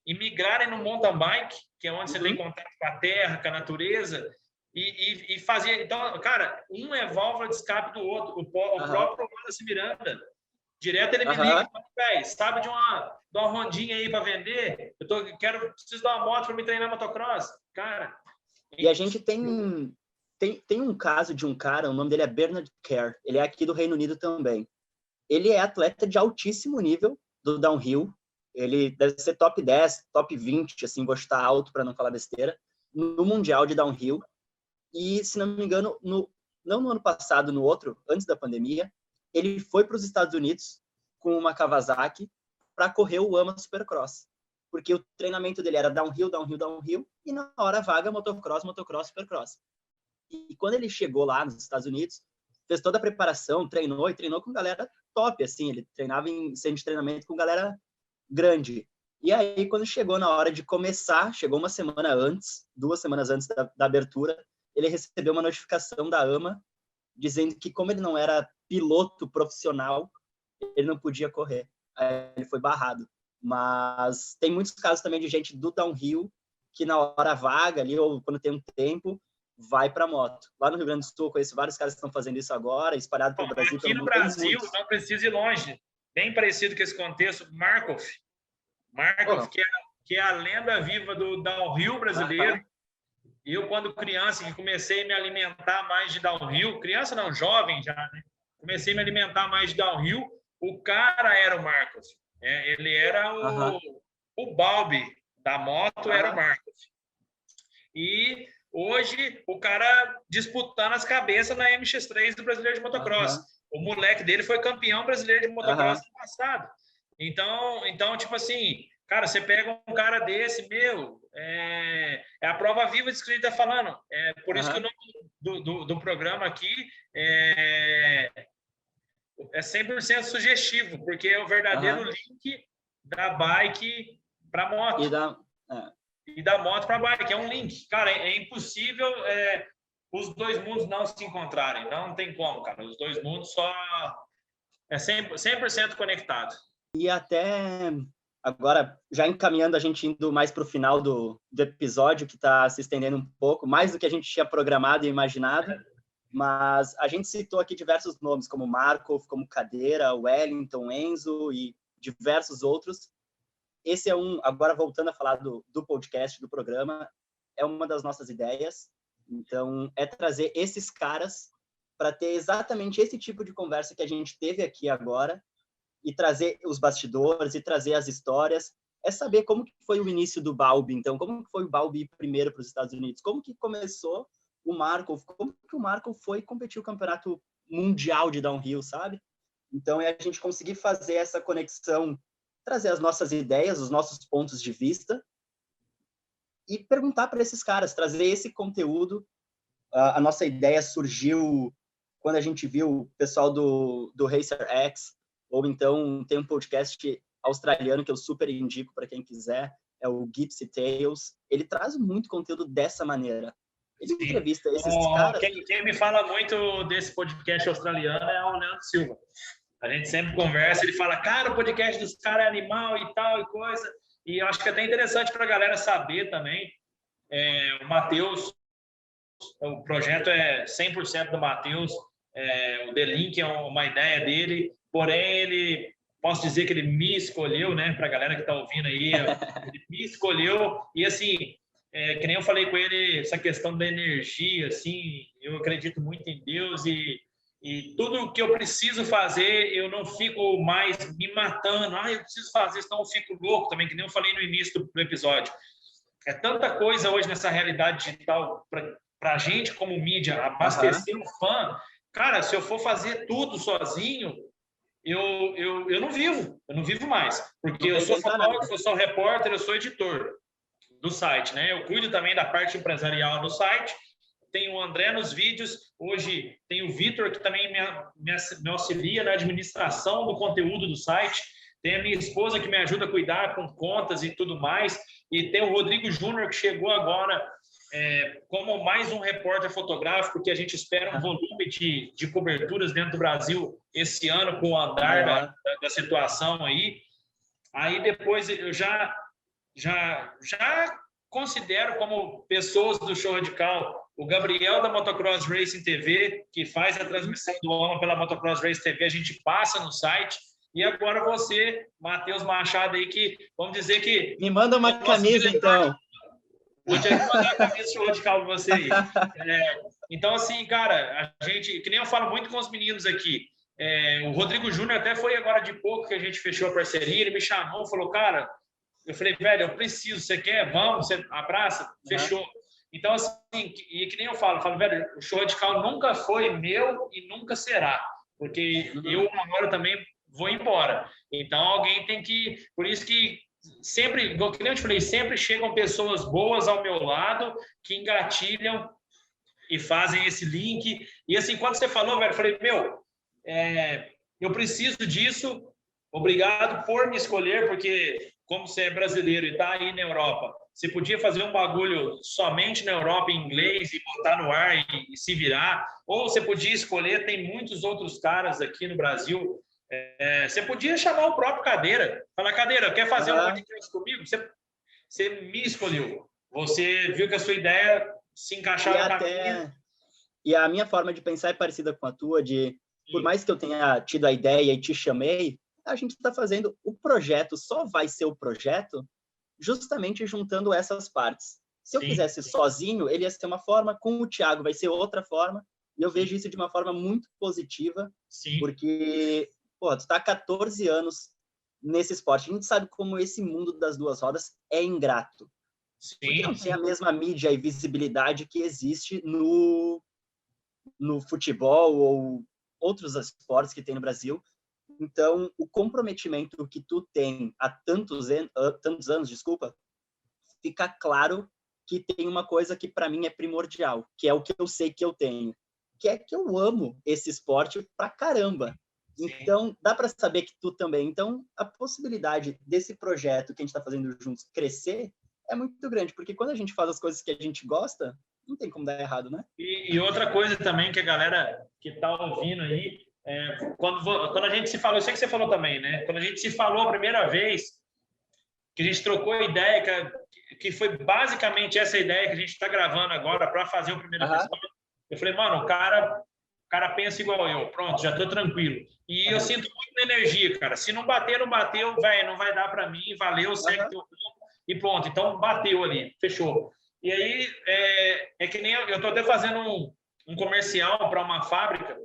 e migrarem no mountain bike, que é onde você tem contato com a terra, com a natureza, e fazer... Então, cara, um é válvula de escape do outro. O próprio Wallace Miranda, direto ele me liga, sabe de uma rondinha aí para vender? Preciso dar uma moto para me treinar motocross. Cara... E a gente tem um caso de um cara, o nome dele é Bernard Kerr, ele é aqui do Reino Unido também. Ele é atleta de altíssimo nível do downhill, ele deve ser top 10, top 20, assim, vou estar alto para não falar besteira, no Mundial de Downhill. E, se não me engano, não no ano passado, no outro, antes da pandemia, ele foi para os Estados Unidos com uma Kawasaki para correr o AMA Supercross. Porque o treinamento dele era downhill, downhill, downhill, e na hora vaga, motocross, motocross, supercross. E quando ele chegou lá nos Estados Unidos, fez toda a preparação, treinou com galera top, assim, ele treinava em centro de treinamento com galera grande. E aí, quando chegou na hora de começar, chegou 2 semanas antes da abertura, ele recebeu uma notificação da AMA dizendo que, como ele não era piloto profissional, ele não podia correr. Aí ele foi barrado. Mas tem muitos casos também de gente do downhill que na hora vaga ali, ou quando tem um tempo, vai para moto. Lá no Rio Grande do Sul, eu conheço vários caras que estão fazendo isso agora, espalhado pelo Brasil. Aqui no Brasil, não precisa ir longe. Bem parecido com esse contexto, Markov, que é a lenda viva do downhill brasileiro. Eu, quando criança, que comecei a me alimentar mais de downhill, criança não, jovem já, né? Comecei a me alimentar mais de downhill. o cara era o Marcos. Ele era o Balbi da moto, era o Marcos. E hoje o cara disputando as cabeças na MX3 do Brasileiro de Motocross. O moleque dele foi campeão brasileiro de motocross no passado. Então, tipo assim, cara, você pega um cara desse, é a prova viva disso que a gente está falando. Por isso que o nome do programa aqui é 100% sugestivo, porque é o verdadeiro link da bike para moto. E da moto para bike. É um link. Cara, é impossível os dois mundos não se encontrarem. Não tem como, cara. Os dois mundos só 100% conectados. E até agora, já encaminhando, a gente indo mais para o final do episódio, que está se estendendo um pouco, mais do que a gente tinha programado e imaginado, mas a gente citou aqui diversos nomes, como Markov, como Cadeira, Wellington, Enzo e diversos outros. Esse é agora voltando a falar do podcast, do programa, é uma das nossas ideias. Então, é trazer esses caras para ter exatamente esse tipo de conversa que a gente teve aqui agora, e trazer os bastidores, e trazer as histórias, é saber como que foi o início do Balbi, então, como que foi o Balbi primeiro para os Estados Unidos, como que começou o Markov, como que o Markov foi competir o campeonato mundial de downhill, sabe? Então, é a gente conseguir fazer essa conexão, trazer as nossas ideias, os nossos pontos de vista, e perguntar para esses caras, trazer esse conteúdo. A nossa ideia surgiu quando a gente viu o pessoal do Racer X, ou então tem um podcast australiano que eu super indico para quem quiser, é o Gypsy Tales. Ele traz muito conteúdo dessa maneira. Ele entrevista esses caras. Quem me fala muito desse podcast australiano é o Leandro Silva. A gente sempre conversa, ele fala, cara, o podcast dos caras é animal e tal e coisa. E eu acho que é até interessante para a galera saber também. O Matheus, o projeto é 100% do Matheus. O The Link é uma ideia dele, porém posso dizer que ele me escolheu, né? Para a galera que está ouvindo aí, ele me escolheu. E assim, que nem eu falei com ele, essa questão da energia, assim, eu acredito muito em Deus e tudo o que eu preciso fazer, eu não fico mais me matando. Eu preciso fazer, senão eu fico louco também, que nem eu falei no início do episódio. É tanta coisa hoje nessa realidade digital para a gente, como mídia, abastecer um fã. Cara, se eu for fazer tudo sozinho, eu não vivo mais. Porque eu sou fotógrafo, eu sou repórter, eu sou editor do site, né? Eu cuido também da parte empresarial do site. Tem o André nos vídeos, hoje tem o Vitor, que também me auxilia na administração do conteúdo do site, tem a minha esposa que me ajuda a cuidar com contas e tudo mais, e tem o Rodrigo Júnior, que chegou agora como mais um repórter fotográfico, que a gente espera um volume de coberturas dentro do Brasil esse ano, com o andar da situação aí. Aí depois eu já considero como pessoas do Show Radical o Gabriel da Motocross Racing TV, que faz a transmissão do ano pela Motocross Racing TV, a gente passa no site. E agora você, Matheus Machado, aí, que vamos dizer que... Me manda uma camisa, então. Vou te mandar a camisa do Show Radical para você aí. Então, assim, cara, a gente... Que nem eu falo muito com os meninos aqui. O Rodrigo Júnior até foi agora de pouco que a gente fechou a parceria, ele me chamou, falou, cara... Eu falei, velho, eu preciso, você quer? Vamos, você abraça? Fechou. Então, assim, e que nem eu falo, velho, o Show Radical nunca foi meu e nunca será, porque eu agora também vou embora. Então, alguém tem que... Por isso que sempre, que nem eu te falei, sempre chegam pessoas boas ao meu lado que engatilham e fazem esse link. E assim, quando você falou, velho, eu falei, eu preciso disso, obrigado por me escolher, porque... Como você é brasileiro e está aí na Europa, você podia fazer um bagulho somente na Europa em inglês e botar no ar e se virar, ou você podia escolher, tem muitos outros caras aqui no Brasil, você podia chamar o próprio Cadeira, falar, Cadeira, quer fazer um podcast comigo? Você me escolheu, você viu que a sua ideia se encaixava com a minha. E a minha forma de pensar é parecida com a tua, por mais que eu tenha tido a ideia e te chamei, a gente está fazendo o projeto, só vai ser o projeto justamente juntando essas partes. Se eu fizesse sozinho, ele ia ser uma forma, com o Thiago vai ser outra forma, e eu vejo isso de uma forma muito positiva, porque Pô, tu tá há 14 anos nesse esporte. A gente sabe como esse mundo das duas rodas é ingrato. Porque não tem a mesma mídia e visibilidade que existe no futebol ou outros esportes que tem no Brasil. Então, o comprometimento que tu tem há tantos anos, fica claro que tem uma coisa que para mim é primordial, que é o que eu sei que eu tenho, que é que eu amo esse esporte pra caramba. Sim. Então, dá para saber que tu também. Então, a possibilidade desse projeto que a gente está fazendo juntos crescer é muito grande, porque quando a gente faz as coisas que a gente gosta, não tem como dar errado, né? E outra coisa também que a galera que está ouvindo aí, quando a gente se falou, eu sei que você falou também, né? Quando a gente se falou a primeira vez, que a gente trocou a ideia, que foi basicamente essa ideia que a gente está gravando agora para fazer o primeiro episódio, eu falei, mano, o cara pensa igual eu, pronto, já estou tranquilo. E eu sinto muito na energia, cara. Se não bater, não bateu, velho, não vai dar para mim, valeu, segue teu rumo e pronto. Então, bateu ali, fechou. E aí, é que nem eu estou até fazendo um comercial para uma fábrica,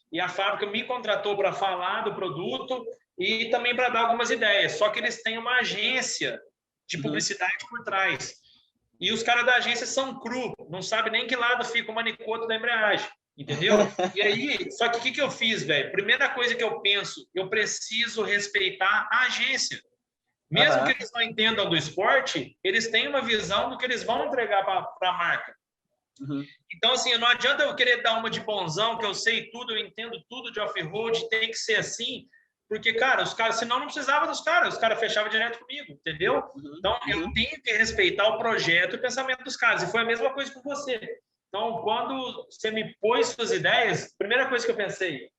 e a fábrica me contratou para falar do produto e também para dar algumas ideias. Só que eles têm uma agência de publicidade por trás. E os caras da agência são cru, não sabem nem que lado fica o manicoto da embreagem, entendeu? E aí, só que o que eu fiz, velho? Primeira coisa que eu penso, eu preciso respeitar a agência. Mesmo que eles não entendam do esporte, eles têm uma visão do que eles vão entregar para a marca. Então, assim, não adianta eu querer dar uma de bonzão, que eu sei tudo, eu entendo tudo de off-road, tem que ser assim, porque, cara, os caras, senão não precisava dos caras, os caras fechavam direto comigo, entendeu? Então, eu tenho que respeitar o projeto e o pensamento dos caras, e foi a mesma coisa com você. Então, quando você me pôs suas ideias, primeira coisa que eu pensei,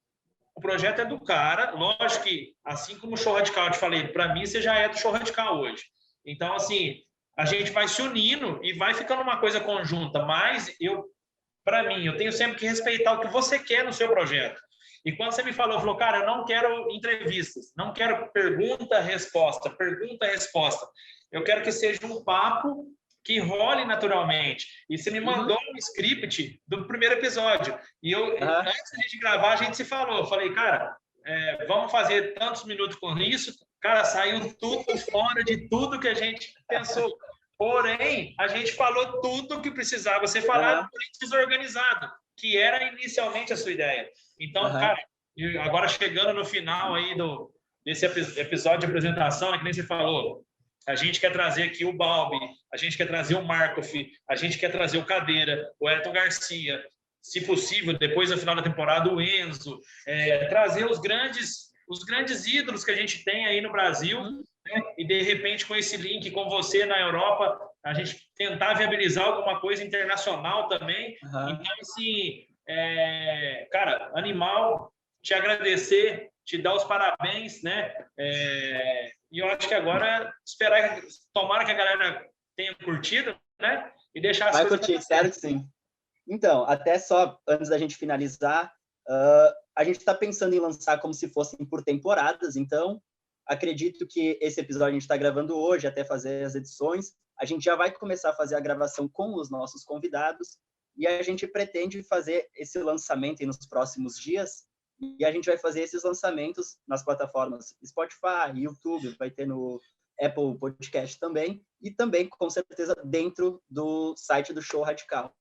o projeto é do cara, lógico que, assim como o Show Radical, eu te falei, para mim você já é do Show Radical hoje. Então, assim, a gente vai se unindo e vai ficando uma coisa conjunta, mas para mim, eu tenho sempre que respeitar o que você quer no seu projeto. E quando você me falou, cara, eu não quero entrevistas, não quero pergunta-resposta, pergunta-resposta. Eu quero que seja um papo que role naturalmente. E você me mandou um script do primeiro episódio. E antes de gravar, a gente se falou. Eu falei, cara, vamos fazer tantos minutos com isso. Cara, saiu tudo fora de tudo que a gente pensou. Porém, a gente falou tudo que precisava ser falado, porém desorganizado, que era inicialmente a sua ideia. Então, cara, agora chegando no final aí desse episódio de apresentação, né, que nem você falou, a gente quer trazer aqui o Balbi, a gente quer trazer o Markov, a gente quer trazer o Cadeira, o Ayrton Garcia, se possível, depois no final da temporada, o Enzo, trazer os grandes ídolos que a gente tem aí no Brasil, né? E de repente com esse link com você na Europa, a gente tentar viabilizar alguma coisa internacional também. Então, assim, cara, animal, te agradecer, te dar os parabéns, né? E eu acho que agora tomara que a galera tenha curtido, né? E deixar as coisas... Vai curtir, espero que sim. Então, até só antes da gente finalizar, a gente está pensando em lançar como se fossem por temporadas, então acredito que esse episódio a gente está gravando hoje, até fazer as edições, a gente já vai começar a fazer a gravação com os nossos convidados e a gente pretende fazer esse lançamento aí nos próximos dias e a gente vai fazer esses lançamentos nas plataformas Spotify, YouTube, vai ter no Apple Podcast também e também, com certeza, dentro do site do Show Radical.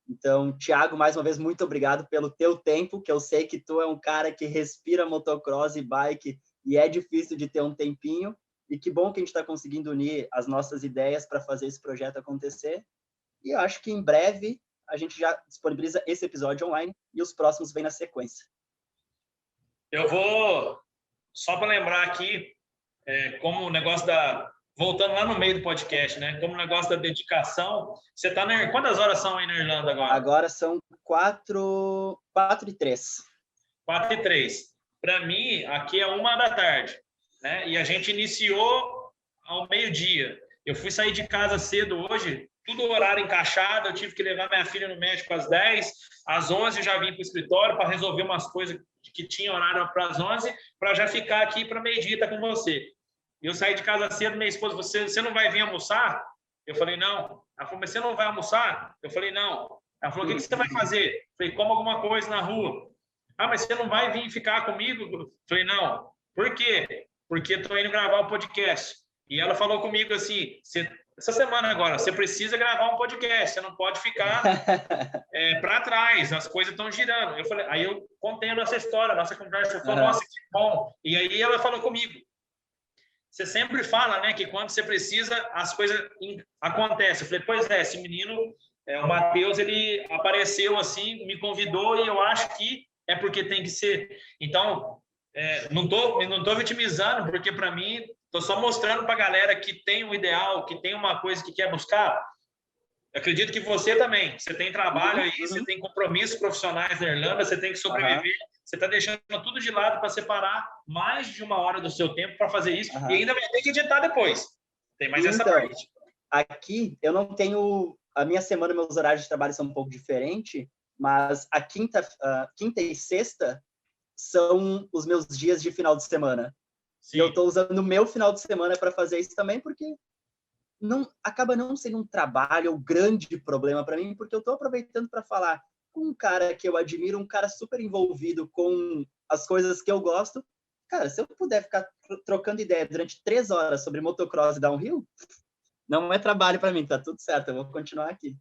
Então, Thiago, mais uma vez, muito obrigado pelo teu tempo, que eu sei que tu é um cara que respira motocross e bike e é difícil de ter um tempinho. E que bom que a gente está conseguindo unir as nossas ideias para fazer esse projeto acontecer. E eu acho que em breve a gente já disponibiliza esse episódio online e os próximos vêm na sequência. Eu vou, só para lembrar aqui, como o negócio voltando lá no meio do podcast, né? Como o negócio da dedicação, você está quantas horas são aí na Irlanda agora? Agora são 4h03. 4h03. Para mim, aqui é 1h da tarde, né? E a gente iniciou ao meio-dia. Eu fui sair de casa cedo hoje, tudo horário encaixado, eu tive que levar minha filha no médico às 10, às 11 eu já vim para o escritório para resolver umas coisas que tinha horário para as 11, para já ficar aqui para meio-dia tá com você. Eu saí de casa cedo, minha esposa, você não vai vir almoçar? Eu falei, não. Ela falou, mas você não vai almoçar? Eu falei, não. Ela falou, o que você vai fazer? Eu falei, como alguma coisa na rua. Ah, mas você não vai vir ficar comigo? Falei, não. Por quê? Porque estou indo gravar o podcast. E ela falou comigo assim, essa semana agora, você precisa gravar um podcast, você não pode ficar para trás, as coisas estão girando. Eu falei, aí eu contei a nossa história, a nossa conversa, eu falei, nossa, que bom. E aí ela falou comigo, você sempre fala, né, que quando você precisa, as coisas acontecem. Eu falei, pois é, esse menino, o Matheus, ele apareceu assim, me convidou e eu acho que é porque tem que ser. Então, não tô vitimizando, porque para mim, tô só mostrando para a galera que tem um ideal, que tem uma coisa que quer buscar. Eu acredito que você também. Você tem trabalho aí, você tem compromissos profissionais na Irlanda, você tem que sobreviver. Você está deixando tudo de lado para separar mais de uma hora do seu tempo para fazer isso e ainda vai ter que editar depois. Tem mais essa parte. Aqui eu não tenho... A minha semana, meus horários de trabalho são um pouco diferentes, mas a quinta e sexta são os meus dias de final de semana. Sim. E eu estou usando o meu final de semana para fazer isso também, porque acaba não sendo um trabalho ou grande problema para mim, porque eu estou aproveitando para falar com um cara que eu admiro, um cara super envolvido com as coisas que eu gosto. Cara, se eu puder ficar trocando ideia durante 3 horas sobre motocross e downhill, não é trabalho para mim, tá tudo certo, eu vou continuar aqui.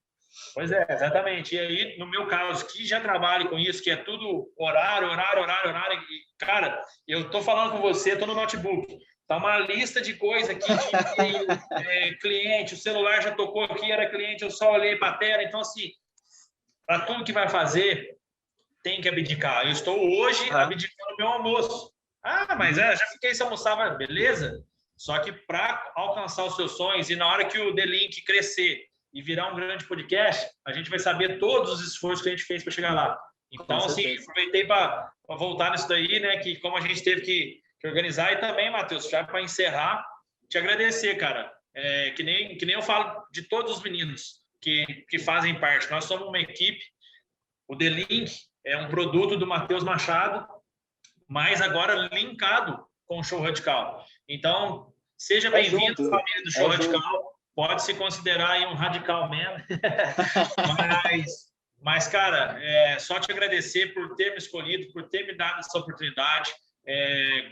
Pois é, exatamente. E aí, no meu caso, que já trabalho com isso, que é tudo horário, e, cara, eu tô falando com você, tô no notebook, tá uma lista de coisa aqui, de cliente, o celular já tocou aqui, era cliente, eu só olhei para a tela, então, assim, para tudo que vai fazer, tem que abdicar. Eu estou hoje abdicando meu almoço. Ah, mas já fiquei sem almoçar, beleza? Só que para alcançar os seus sonhos e na hora que o The Link crescer e virar um grande podcast, a gente vai saber todos os esforços que a gente fez para chegar lá. Então, assim, aproveitei para voltar nisso daí, né? Que como a gente teve que organizar. E também, Matheus, já para encerrar, te agradecer, cara. Que nem eu falo de todos os meninos que fazem parte. Nós somos uma equipe. O The Link é um produto do Matheus Machado, mas agora linkado com o Show Radical. Então, seja bem-vindo, família do Show Radical. Pode se considerar aí um radical mesmo. mas, cara, só te agradecer por ter me escolhido, por ter me dado essa oportunidade.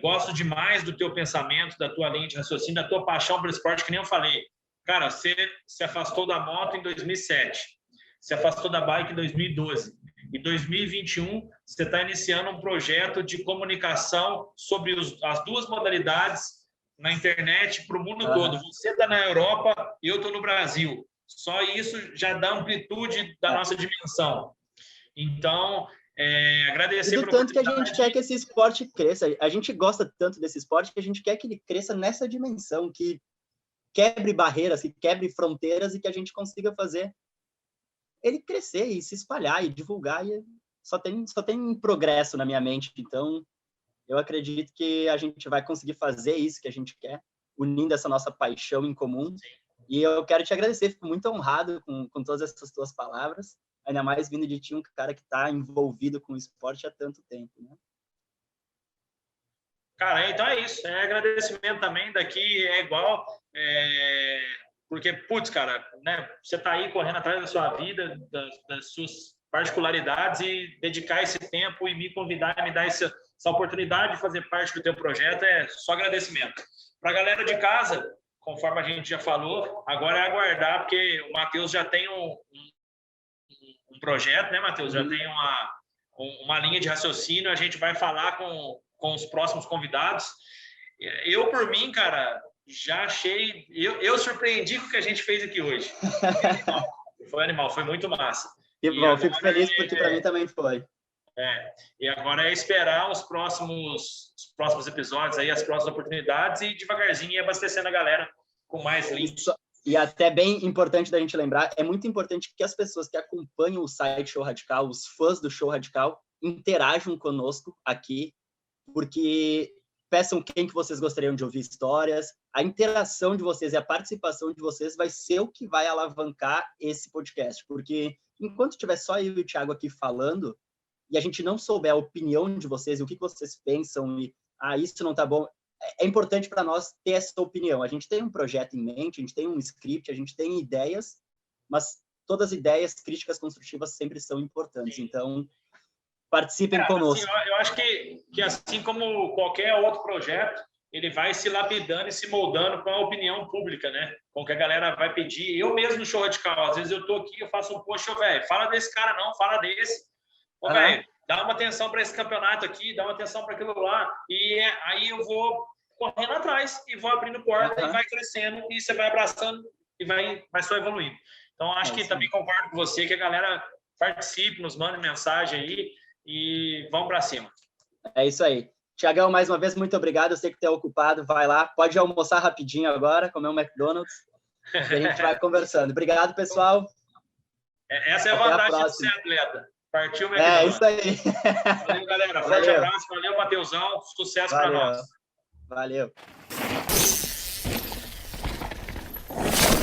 Gosto demais do teu pensamento, da tua linha de raciocínio, da tua paixão pelo esporte, que nem eu falei. Cara, você se afastou da moto em 2007, se afastou da bike em 2012. Em 2021, você está iniciando um projeto de comunicação sobre as duas modalidades na internet para o mundo todo. Você está na Europa e eu estou no Brasil. Só isso já dá amplitude da nossa dimensão. Então, agradecer pelo tanto que a gente quer que esse esporte cresça. A gente gosta tanto desse esporte que a gente quer que ele cresça nessa dimensão, que quebre barreiras, que quebre fronteiras e que a gente consiga fazer ele crescer e se espalhar e divulgar. E só tem progresso na minha mente. Então, eu acredito que a gente vai conseguir fazer isso que a gente quer, unindo essa nossa paixão em comum. E eu quero te agradecer, fico muito honrado com todas essas tuas palavras, ainda mais vindo de ti, um cara que está envolvido com o esporte há tanto tempo, né? Cara, então é isso. Agradecimento também daqui é igual, porque, putz, cara, né, você está aí correndo atrás da sua vida, das suas particularidades e dedicar esse tempo e me convidar e me dar essa oportunidade de fazer parte do teu projeto é só agradecimento. Para a galera de casa, conforme a gente já falou, agora é aguardar, porque o Matheus já tem um projeto, né, Matheus? Já tem uma linha de raciocínio, a gente vai falar com os próximos convidados. Eu, por mim, cara, já achei... Eu surpreendi com o que a gente fez aqui hoje. Foi animal, foi muito massa. Que bom, fico feliz porque para mim também foi. E agora é esperar os próximos episódios, aí, as próximas oportunidades e devagarzinho ir abastecendo a galera com mais links. E até bem importante da gente lembrar, é muito importante que as pessoas que acompanham o site Show Radical, os fãs do Show Radical, interajam conosco aqui, porque peçam quem que vocês gostariam de ouvir histórias. A interação de vocês e a participação de vocês vai ser o que vai alavancar esse podcast, porque enquanto tiver só eu e o Thiago aqui falando, e a gente não souber a opinião de vocês, e o que vocês pensam, e isso não tá bom, é importante para nós ter essa opinião. A gente tem um projeto em mente, a gente tem um script, a gente tem ideias, mas todas as ideias, críticas construtivas sempre são importantes. Então, participem conosco. Assim, eu acho que assim como qualquer outro projeto, ele vai se lapidando e se moldando com a opinião pública, né? Com o que a galera vai pedir. Eu mesmo no Show Radical, às vezes eu tô aqui, eu faço um post, velho, fala desse cara não, fala desse. Ô, velho, dá uma atenção para esse campeonato aqui, dá uma atenção para aquilo lá. E aí eu vou correndo atrás e vou abrindo porta e vai crescendo e você vai abraçando e vai só evoluindo. Então, acho que também concordo com você que a galera participe, nos mande mensagem aí e vamos para cima. É isso aí. Tiagão, mais uma vez, muito obrigado. Eu sei que tu é ocupado, vai lá. Pode almoçar rapidinho agora, comer um McDonald's. E a gente vai conversando. Obrigado, pessoal. Essa é a vantagem de ser atleta. Partiu o McDonald's. É isso aí. Valeu, galera. Forte abraço. Valeu, Mateusão. Sucesso para nós. Valeu.